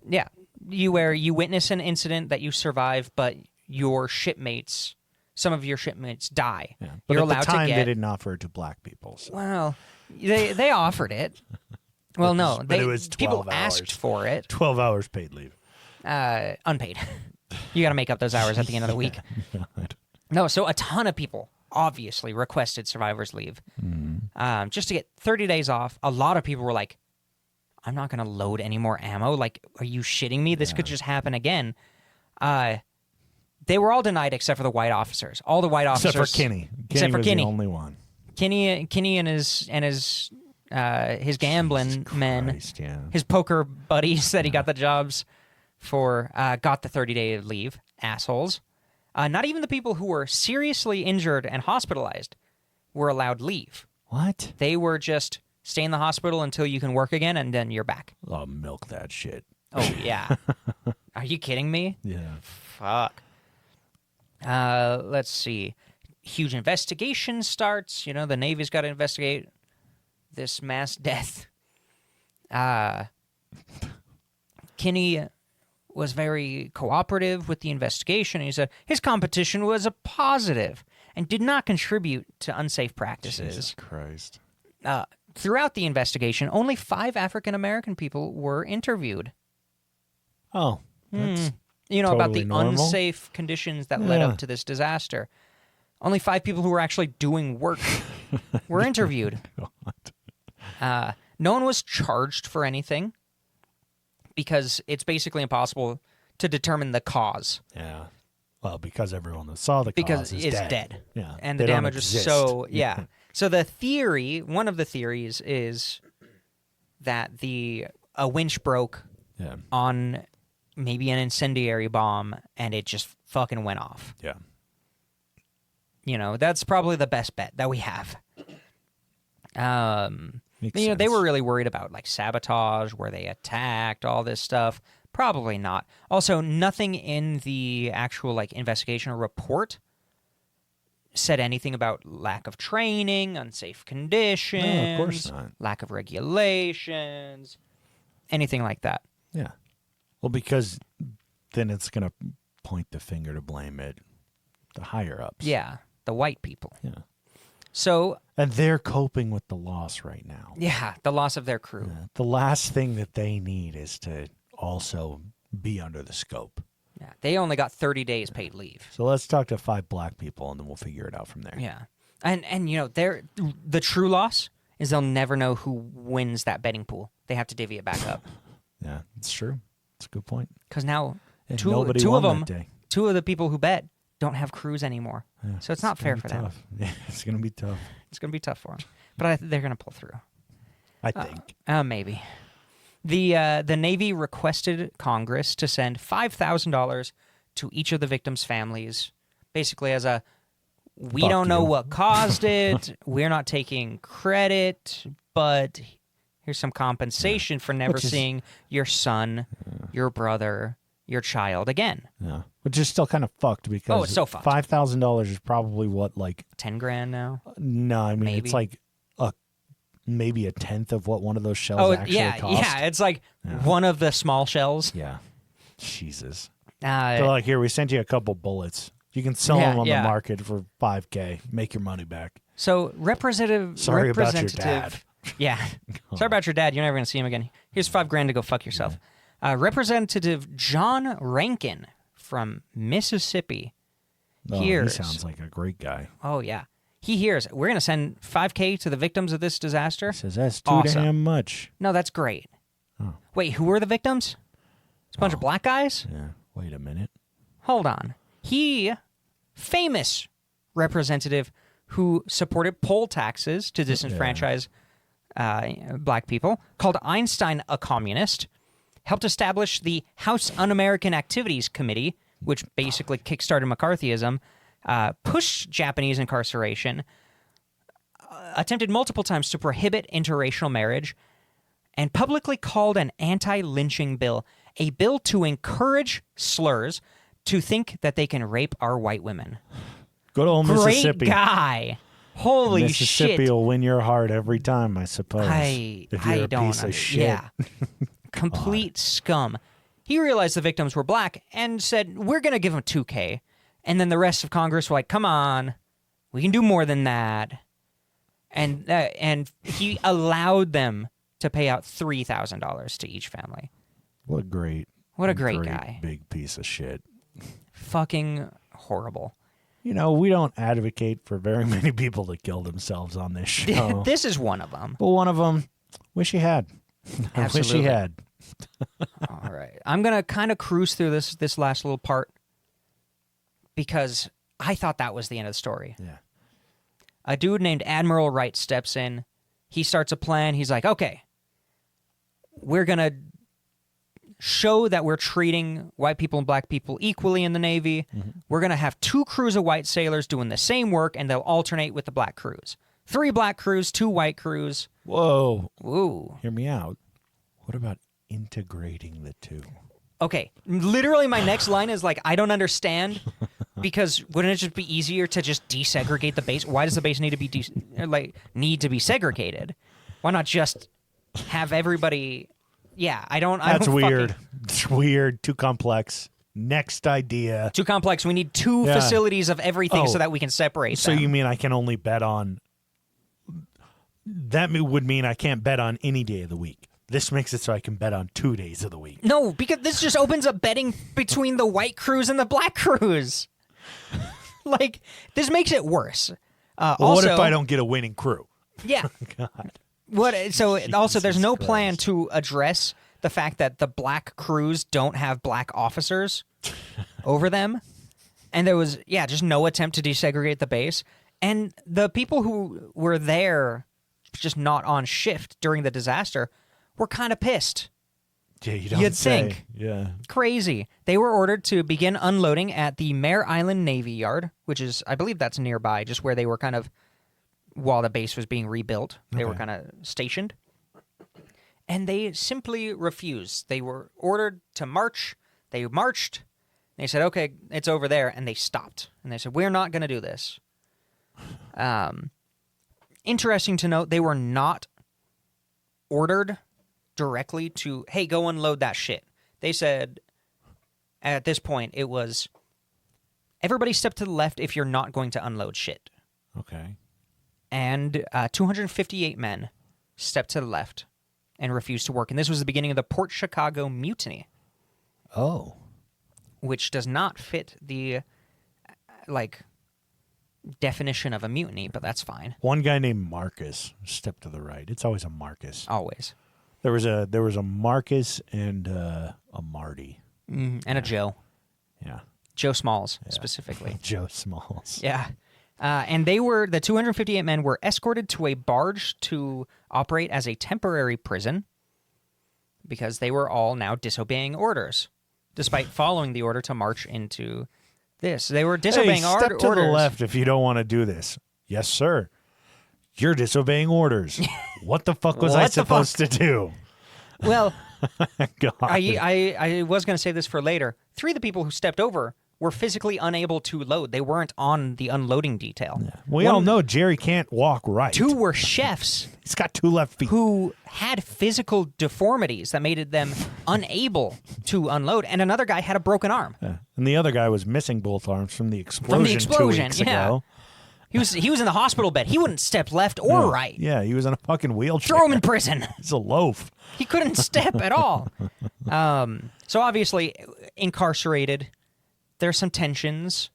Yeah. You witness an incident that you survive, but your shipmates, some of your shipmates die. Yeah. But you're at allowed the time, to get. they didn't offer it to black people. So. Well, they offered it. Well, no, But it was 12 people hours. asked for it. 12 hours paid leave. Unpaid. You got to make up those hours at the end of the week. No, so a ton of people obviously requested survivor's leave just to get 30 days off. A lot of people were like, I'm not going to load any more ammo. Like, are you shitting me? This could just happen again. They were all denied except for the white officers. All the white officers. Except for Kinney. Except for was Kinney. the only one. Kinney and his gambling men, Christ, yeah. his poker buddies that he got the jobs for, got the 30-day leave. Assholes. Not even the people who were seriously injured and hospitalized were allowed leave. What? They were just stay in the hospital until you can work again, and then you're back. Oh, milk that shit. Oh, yeah. Are you kidding me? Yeah. Fuck. Let's see. Huge investigation starts. You know, the Navy's got to investigate this mass death. Kinney was very cooperative with the investigation. He said his competition was a positive and did not contribute to unsafe practices. Jesus Christ. Throughout the investigation, only 5 African American people were interviewed. Oh. That's About the totally normal. unsafe conditions that led up to this disaster. Only 5 people who were actually doing work were interviewed. No one was charged for anything because it's basically impossible to determine the cause. Yeah. Well, because everyone that saw the Because cause it's is dead. Yeah. And They the don't damage was exist. so, yeah. So the theory, one of the theories is that a winch broke Yeah. on maybe an incendiary bomb and it just fucking went off. Yeah. That's probably the best bet that we have. Makes They sense. were really worried about like sabotage, where they attacked, all this stuff. Probably not. Also, nothing in the actual like investigation or report said anything about lack of training, unsafe conditions, No, of course not. lack of regulations, anything like that. Yeah. Well, because then it's going to point the finger to blame it the higher ups. Yeah, the white people. Yeah. So, And they're coping with the loss right now. yeah, the loss of their crew. Yeah. The last thing that they need is to also be under the scope. Yeah, they only got 30 days paid leave. So let's talk to 5 black people and then we'll figure it out from there. Yeah. And the true loss is they'll never know who wins that betting pool. They have to divvy it back up. Yeah, it's true. It's a good point. Because now And two nobody of won them, that day. 2 of the people who bet don't have crews anymore. Yeah, So it's not fair for them. them. Yeah, it's going to be tough. It's going to be tough for them. But they're going to pull through. I think. Maybe. The Navy requested Congress to send $5,000 to each of the victims' families, basically as a, we Fuck don't know you. what caused it, we're not taking credit, but here's some compensation for never Which is- seeing your son, your brother, your child again. Yeah. Which is still kind of fucked because it's so fucked. $5,000 is probably what, like, 10 grand now? no, I mean, Maybe. it's like maybe a tenth of what one of those shells actually cost. Yeah, it's like one of the small shells. Yeah. Jesus. They're like, here, we sent you a couple bullets. You can sell Yeah, them on yeah. the market for $5K. Make your money back. So Sorry about your dad. Yeah. Sorry about your dad. You're never going to see him again. Here's $5,000 to go fuck yourself. Representative John Rankin from Mississippi Oh, he hears. sounds like a great guy. Oh, yeah. He hears, we're going to send $5,000 to the victims of this disaster. He says, that's too Awesome. damn much. No, that's great. Oh. Wait, who were the victims? It's a bunch of black guys? Yeah. Wait a minute. Hold on. Famous representative who supported poll taxes to disenfranchise black people, called Einstein a communist, helped establish the House Un-American Activities Committee, which basically kickstarted McCarthyism, pushed Japanese incarceration, attempted multiple times to prohibit interracial marriage, and publicly called an anti-lynching bill, a bill to encourage slurs to think that they can rape our white women. Good old Mississippi. Great guy. Holy Mississippi shit. will win your heart every time, I suppose. I if you're don't a piece of shit. Yeah. Complete scum. He realized the victims were black and said, we're going to give them $2K. And then the rest of Congress were like, come on, we can do more than that. And he allowed them to pay out $3,000 to each family. What a great guy. Big piece of shit. Fucking horrible. You know, we don't advocate for very many people to kill themselves on this show. This is one of them. But one of them, wish he had. I wish Absolutely. he had. All right. I'm going to kind of cruise through this last little part because I thought that was the end of the story. Yeah. A dude named Admiral Wright steps in. He starts a plan. He's like, okay, we're going to show that we're treating white people and black people equally in the Navy. Mm-hmm. We're going to have 2 crews of white sailors doing the same work, and they'll alternate with the black crews. 3 black crews, 2 white crews. Whoa. Ooh. Hear me out. What about integrating the 2? Okay. Literally, my next line is like, I don't understand, because wouldn't it just be easier to just desegregate the base? Why does the base need to be segregated? Why not just have everybody... Yeah, I don't. That's weird. It's weird. Too complex. Next idea. Too complex. We need 2 facilities of everything so that we can separate So them. you mean I can only bet on... That would mean I can't bet on any day of the week. This makes it so I can bet on 2 days of the week. No, because this just opens up betting between the white crews and the black crews. Like, this makes it worse. Well, also, what if I don't get a winning crew? Yeah. God. So also, there's no Christ. plan to address the fact that the black crews don't have black officers over them. And there was, just no attempt to desegregate the base. And the people who were there, just not on shift during the disaster, were kind of pissed. Yeah, You'd think. Yeah. Crazy. They were ordered to begin unloading at the Mare Island Navy Yard, which is, I believe that's nearby, just where they were kind of, while the base was being rebuilt, they were kind of stationed. And they simply refused. They were ordered to march. They marched. They said, okay, it's over there. And they stopped. And they said, we're not going to do this. Interesting to note, they were not ordered directly to, hey, go unload that shit. They said, at this point, it was, everybody step to the left if you're not going to unload shit. Okay. And 258 men stepped to the left and refused to work. And this was the beginning of the Port Chicago Mutiny. Oh. Which does not fit the, definition of a mutiny, but that's fine. One guy named Marcus stepped to the right. It's always a Marcus. Always. There was a Marcus and a Marty. And a Joe. Yeah. Joe Smalls, specifically. Joe Smalls. Yeah. And the 258 men were escorted to a barge to operate as a temporary prison because they were all now disobeying orders, despite following the order to march into this. They were disobeying step orders. to the left if you don't want to do this. Yes, sir. You're disobeying orders. What the fuck was I supposed to do? Well, God. I was going to say this for later. 3 of the people who stepped over were physically unable to load. They weren't on the unloading detail. Yeah. We all know Jerry can't walk right. 2 were chefs. He's got 2 left feet. Who had physical deformities that made them unable to unload. And another guy had a broken arm. Yeah. And the other guy was missing both arms from the explosion 2 weeks ago. He was in the hospital bed. He wouldn't step left or right. Yeah, he was in a fucking wheelchair. Throw him in prison. He's a loaf. He couldn't step at all. So obviously, incarcerated, there's some tensions.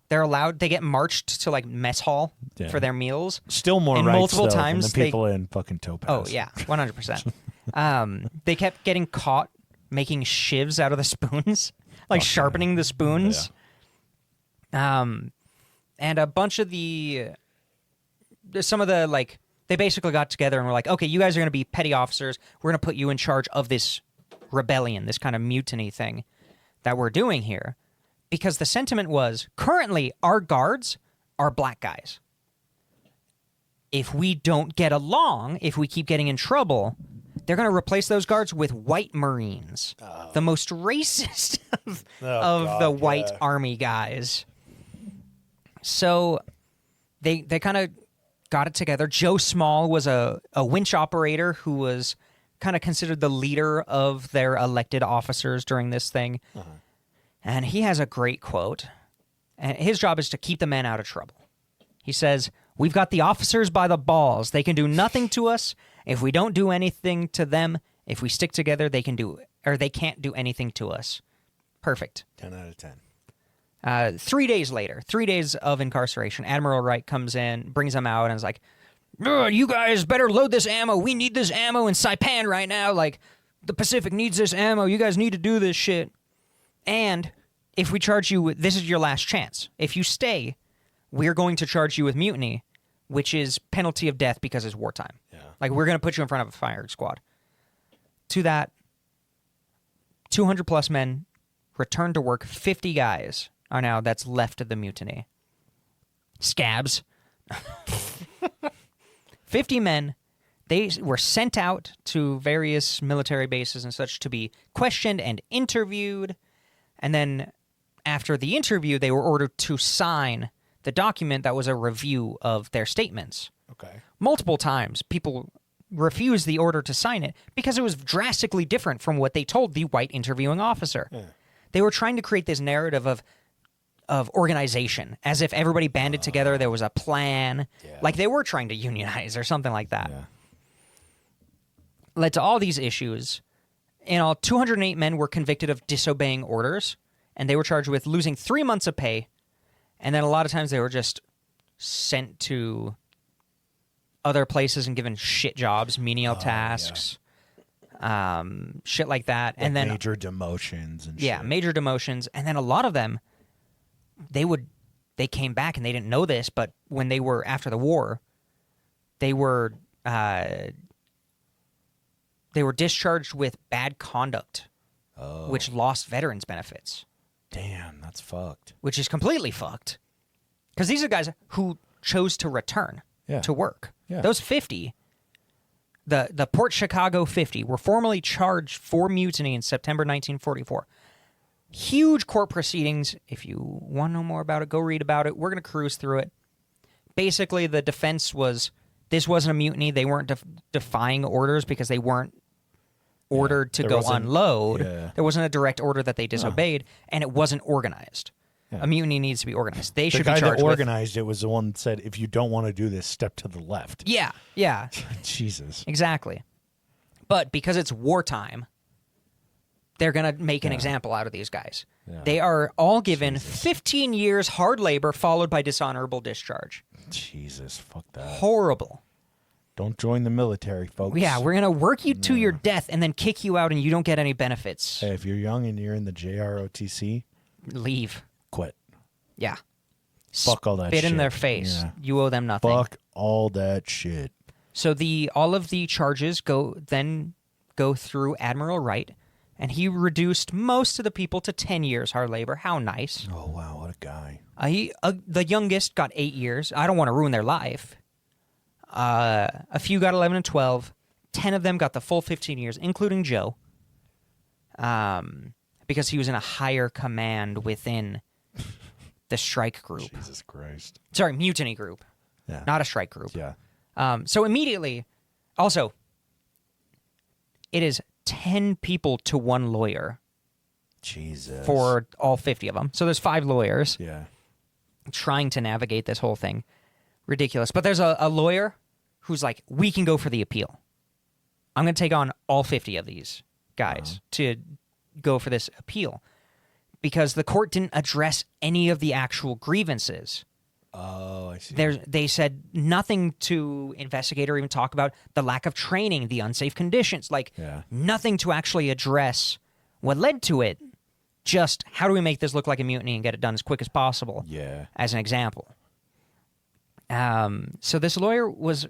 They get marched to mess hall for their meals. Still more and rights multiple though, times than the people in fucking Topaz. Oh yeah, 100%. They kept getting caught making shivs out of the spoons, sharpening the spoons. And a bunch of some of the, like, they basically got together and were like, okay, you guys are going to be petty officers. We're going to put you in charge of this rebellion, this kind of mutiny thing that we're doing here. Because the sentiment was, currently, our guards are black guys. If we don't get along, if we keep getting in trouble, they're going to replace those guards with white Marines. The most racist of the white army guys. So they kind of got it together. Joe Small was a winch operator who was kind of considered the leader of their elected officers during this thing. And he has a great quote. And his job is to keep the men out of trouble. He says, "We've got the officers by the balls. They can do nothing to us. If we don't do anything to them, if we stick together, they can't do anything to us." Perfect. 10 out of 10. 3 days later, 3 days of incarceration, Admiral Wright comes in, brings them out, and is like, "You guys better load this ammo. We need this ammo in Saipan right now. Like, the Pacific needs this ammo. You guys need to do this shit. And if we charge you, this is your last chance. If you stay, we're going to charge you with mutiny, which is penalty of death because it's wartime. Yeah. Like, we're going to put you in front of a firing squad." To that, 200-plus men return to work. 50 guys are now that's left of the mutiny. Scabs. 50 men. They were sent out to various military bases and such to be questioned and interviewed. And then after the interview, they were ordered to sign the document that was a review of their statements. Okay. Multiple times, people refused the order to sign it because it was drastically different from what they told the white interviewing officer. Yeah. They were trying to create this narrative of organization, as if everybody banded together, there was a plan, like they were trying to unionize or something like that. Yeah. Led to all these issues. In all, 208 men were convicted of disobeying orders, and they were charged with losing 3 months of pay, and then a lot of times they were just sent to other places and given shit jobs, menial tasks, shit like that. Like and then major demotions and shit. Yeah, major demotions. And then a lot of them, they came back and they didn't know this, but when they were after the war, they were discharged with bad conduct, which lost veterans benefits. Damn, that's fucked. Which is completely fucked. Because these are guys who chose to return to work. Yeah. Those 50, the Port Chicago 50, were formally charged for mutiny in September 1944. Huge court proceedings. If you want to know more about it, go read about it. We're going to cruise through it. Basically, the defense was this wasn't a mutiny. They weren't defying orders because they weren't ordered to go unload. Yeah. There wasn't a direct order that they disobeyed, and it wasn't organized. Yeah. A mutiny needs to be organized. They should be charged with... The guy that organized it was the one that said, if you don't want to do this, step to the left. Yeah. Jesus. Exactly. But because it's wartime, they're going to make an example out of these guys. Yeah. They are all given 15 years hard labor followed by dishonorable discharge. Jesus, fuck that. Horrible. Don't join the military, folks. Yeah, we're going to work you to your death and then kick you out and you don't get any benefits. Hey, if you're young and you're in the JROTC... leave. Quit. Yeah. Fuck all that shit. Spit in their face. Yeah. You owe them nothing. Fuck all that shit. So all of the charges go through Admiral Wright, and he reduced most of the people to 10 years hard labor. How nice. Oh, wow, what a guy. The youngest got 8 years. I don't want to ruin their life. A few got 11 and 12. 10 of them got the full 15 years, including Joe, because he was in a higher command within the strike group. Jesus Christ. Sorry, mutiny group. Yeah. Not a strike group. Yeah. So immediately, also, it is 10 people to one lawyer. Jesus. For all 50 of them. So there's 5 lawyers. Yeah. Trying to navigate this whole thing. Ridiculous. But there's a lawyer who's like, we can go for the appeal. I'm going to take on all 50 of these guys to go for this appeal. Because the court didn't address any of the actual grievances. Oh, I see. They said nothing to investigate or even talk about the lack of training, the unsafe conditions. Nothing to actually address what led to it. Just how do we make this look like a mutiny and get it done as quick as possible? Yeah. As an example. So this lawyer was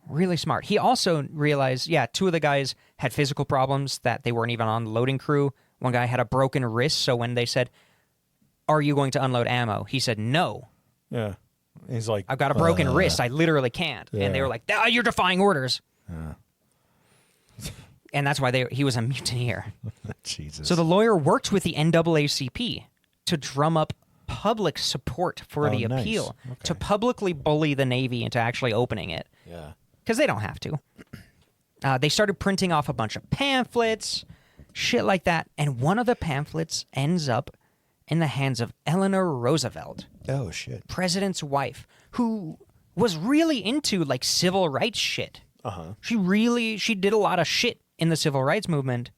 really smart. He also realized, two of the guys had physical problems that they weren't even on the loading crew. One guy had a broken wrist, so when they said, "Are you going to unload ammo?" he said, "No." Yeah. He's like, "I've got a broken wrist. I literally can't." Yeah. And they were like, "You're defying orders." Yeah. And that's why he was a mutineer. Jesus. So the lawyer worked with the NAACP to drum up public support for the nice. appeal, Okay. to publicly bully the Navy into actually opening it. Yeah. Because they don't have to. They started printing off a bunch of pamphlets, shit like that, and one of the pamphlets ends up in the hands of Eleanor Roosevelt, Oh, shit. president's wife, who was really into like civil rights shit. Uh-huh. She did a lot of shit in the civil rights movement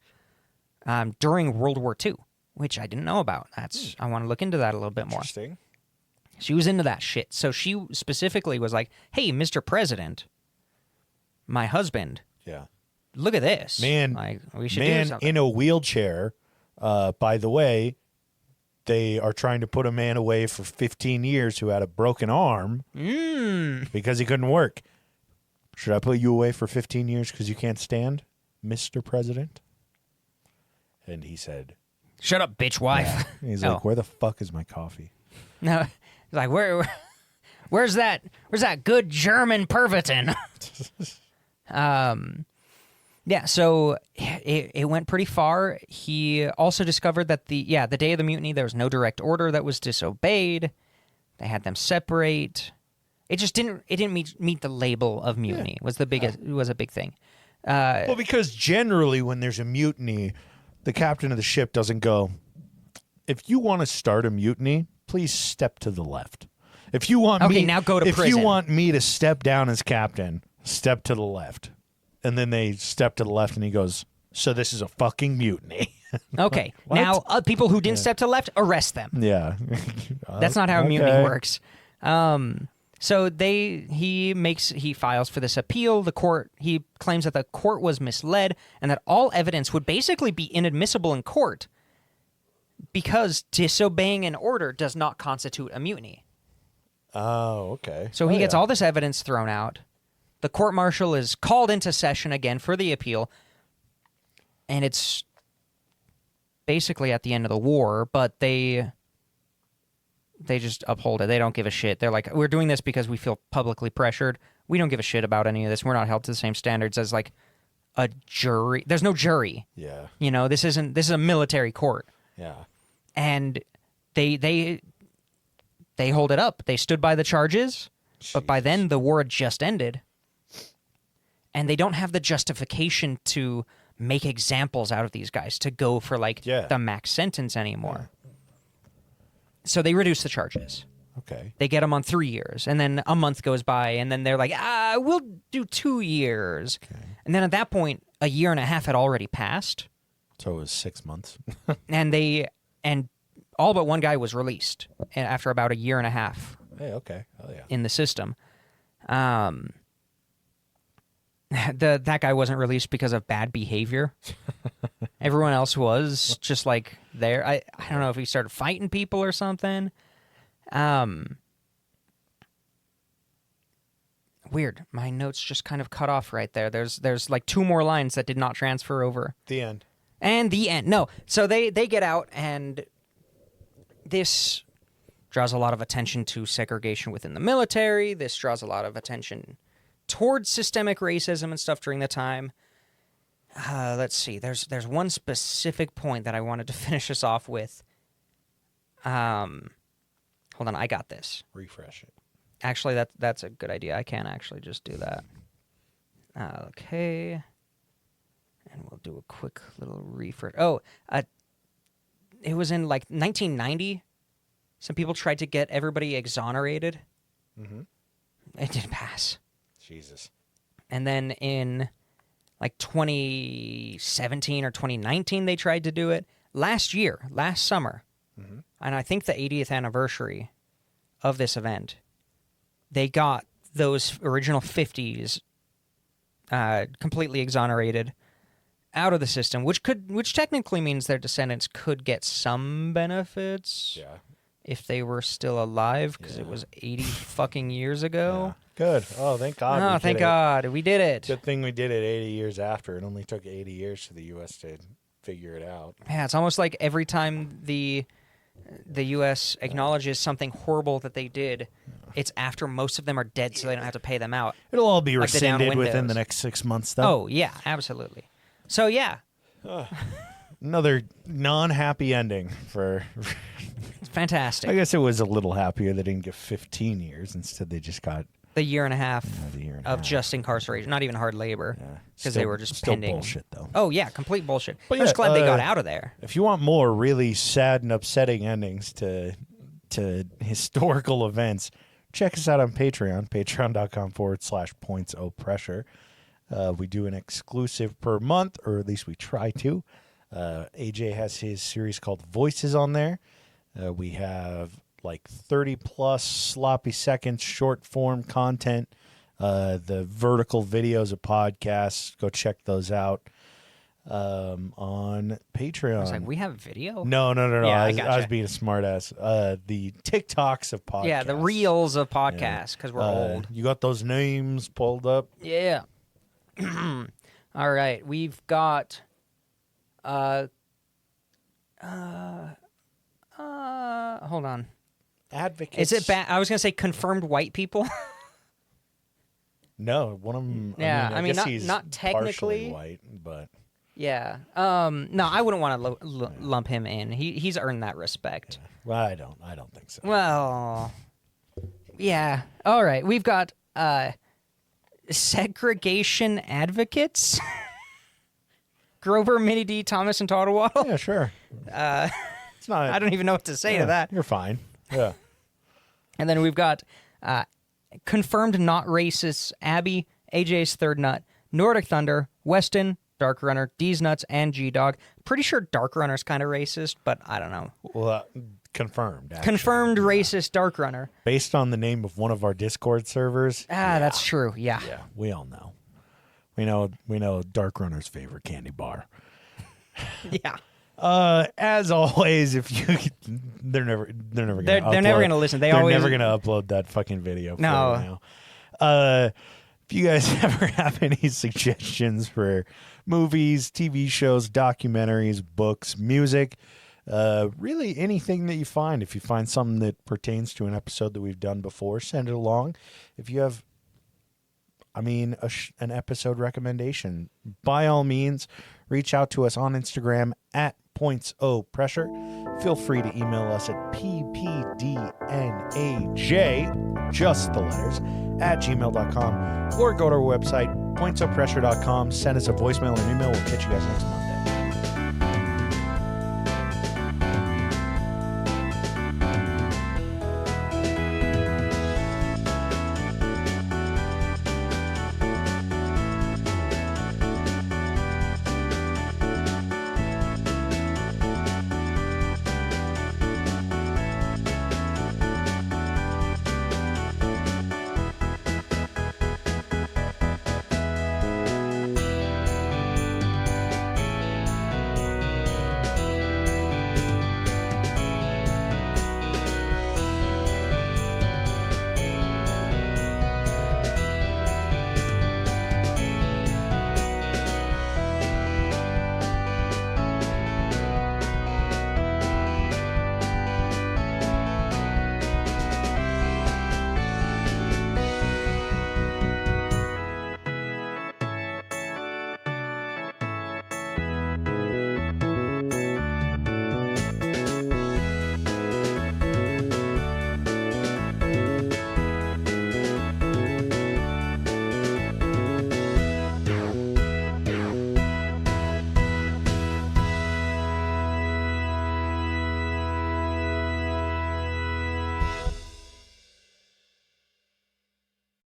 during World War II, which I didn't know about. I want to look into that a little bit more. Interesting. She was into that shit. So she specifically was like, "Hey, Mr. President, my husband, Yeah. look at this. Man, like, we should do something." in a wheelchair, by the way, they are trying to put a man away for 15 years who had a broken arm because he couldn't work. Should I put you away for 15 years because you can't stand, Mr. President? And he said, "Shut up, bitch wife." he's Oh. like, where the fuck is my coffee? No, he's like, where's that good German Pervitin? Yeah, so it went pretty far. He also discovered that the day of the mutiny, there was no direct order that was disobeyed. They had them separate. It just didn't meet the label of mutiny. Was a big thing. Well, because generally when there's a mutiny, the captain of the ship doesn't go, "If you want to start a mutiny, please step to the left. If you want now go to if prison." you want me to step down as captain, step to the left." And then they step to the left, and he goes, "So this is a fucking mutiny." Okay, What? now people who didn't step to the left, arrest them. Yeah. That's not how a mutiny Okay. works. So he files for this appeal. He claims that the court was misled and that all evidence would basically be inadmissible in court because disobeying an order does not constitute a mutiny. Oh, okay. So he gets all this evidence thrown out. The court-martial is called into session again for the appeal, and it's basically at the end of the war, but they just uphold it. They don't give a shit. They're like, "We're doing this because we feel publicly pressured. We don't give a shit about any of this. We're not held to the same standards as like a jury. There's no jury. Yeah. You know, this is a military court." Yeah. And they hold it up. They stood by the charges, but by then the war had just ended. And they don't have the justification to make examples out of these guys to go for like the max sentence anymore. Yeah. So they reduce the charges. Okay. They get them on 3 years, and then a month goes by, and then they're like, we'll do 2 years. Okay. And then at that point, a year and a half had already passed. So it was 6 months. and all but one guy was released after about a year and a half. Hey, okay. Oh yeah. In the system. That guy wasn't released because of bad behavior. Everyone else was just like there. I don't know if he started fighting people or something. Weird. My notes just kind of cut off right there. There's like 2 more lines that did not transfer over. The end. And the end. No. So they get out, and this draws a lot of attention to segregation within the military. This draws a lot of attention towards systemic racism and stuff during the time. Let's see. There's one specific point that I wanted to finish us off with. Hold on, I got this. Refresh it. Actually, that's a good idea. I can actually just do that. Okay. And we'll do a quick little refresh. It was in like 1990. Some people tried to get everybody exonerated. Mm-hmm. It didn't pass. Jesus. And then in like 2017 or 2019, they tried to do it. Last summer, mm-hmm. And I think the 80th anniversary of this event, they got those original 50s completely exonerated out of the system, which technically means their descendants could get some benefits. Yeah. if they were still alive because it was 80 fucking years ago. Yeah. Good. Oh, thank God. Oh, thank God. We did it. Good thing we did it 80 years after. It only took 80 years for the U.S. to figure it out. Yeah, it's almost like every time the U.S. acknowledges something horrible that they did, it's after most of them are dead, so they don't have to pay them out. It'll all be Like the down rescinded within windows. the next 6 months, though. Oh, yeah, absolutely. So, yeah, Another non-happy ending for... it's fantastic. I guess it was a little happier they didn't get 15 years. Instead, they just got The year and a half the year and a of half. just incarceration, not even hard labor, because they Still- were just still pending. bullshit, though. Oh, yeah, complete bullshit. But I'm just yeah, glad they got out of there. If you want more really sad and upsetting endings to historical events, check us out on Patreon, patreon.com/points-o-pressure. We do an exclusive per month, or at least we try to. AJ has his series called Voices on there. We have like 30-plus sloppy seconds short form content. The vertical videos of podcasts, go check those out on Patreon. I was like, we have video? No. Yeah, I gotcha. was being a smartass. The TikToks of podcasts. Yeah, the reels of podcasts, because we're old. You got those names pulled up? Yeah. All right, we've got hold on. Advocates. Is it bad? I was going to say confirmed white people. No, one of them. Yeah, I mean, I guess not- he's not technically. partially white, but Yeah. No, I wouldn't want to lump him in. He's earned that respect. well, I don't think so. Well, yeah. All right. We've got segregation advocates. Grover, Minnie D, Thomas, and Todd Waddle. Yeah, sure. It's not. I don't even know what to say yeah, to that. You're fine. Yeah. And then we've got confirmed not racist Abby, AJ's third nut, Nordic Thunder, Weston, Dark Runner, D's Nuts, and G-Dog. Pretty sure Dark Runner's kind of racist, but I don't know. Well, confirmed. Actually. Confirmed racist Dark Runner. Based on the name of one of our Discord servers. That's true. Yeah. Yeah, we all know. We know Dark Runner's favorite candy bar. Yeah. As always, if you, they're never gonna. They're never gonna listen. They're never gonna upload that fucking video. For No. you now. If you guys ever have any suggestions for movies, TV shows, documentaries, books, music, really anything that you find, if you find something that pertains to an episode that we've done before, send it along. If you have, an episode recommendation, by all means, reach out to us on Instagram at pointsopressure. Feel free to email us at ppdnaj, just the letters, at gmail.com, or go to our website, pointsopressure.com. Send us a voicemail or email. We'll catch you guys next month.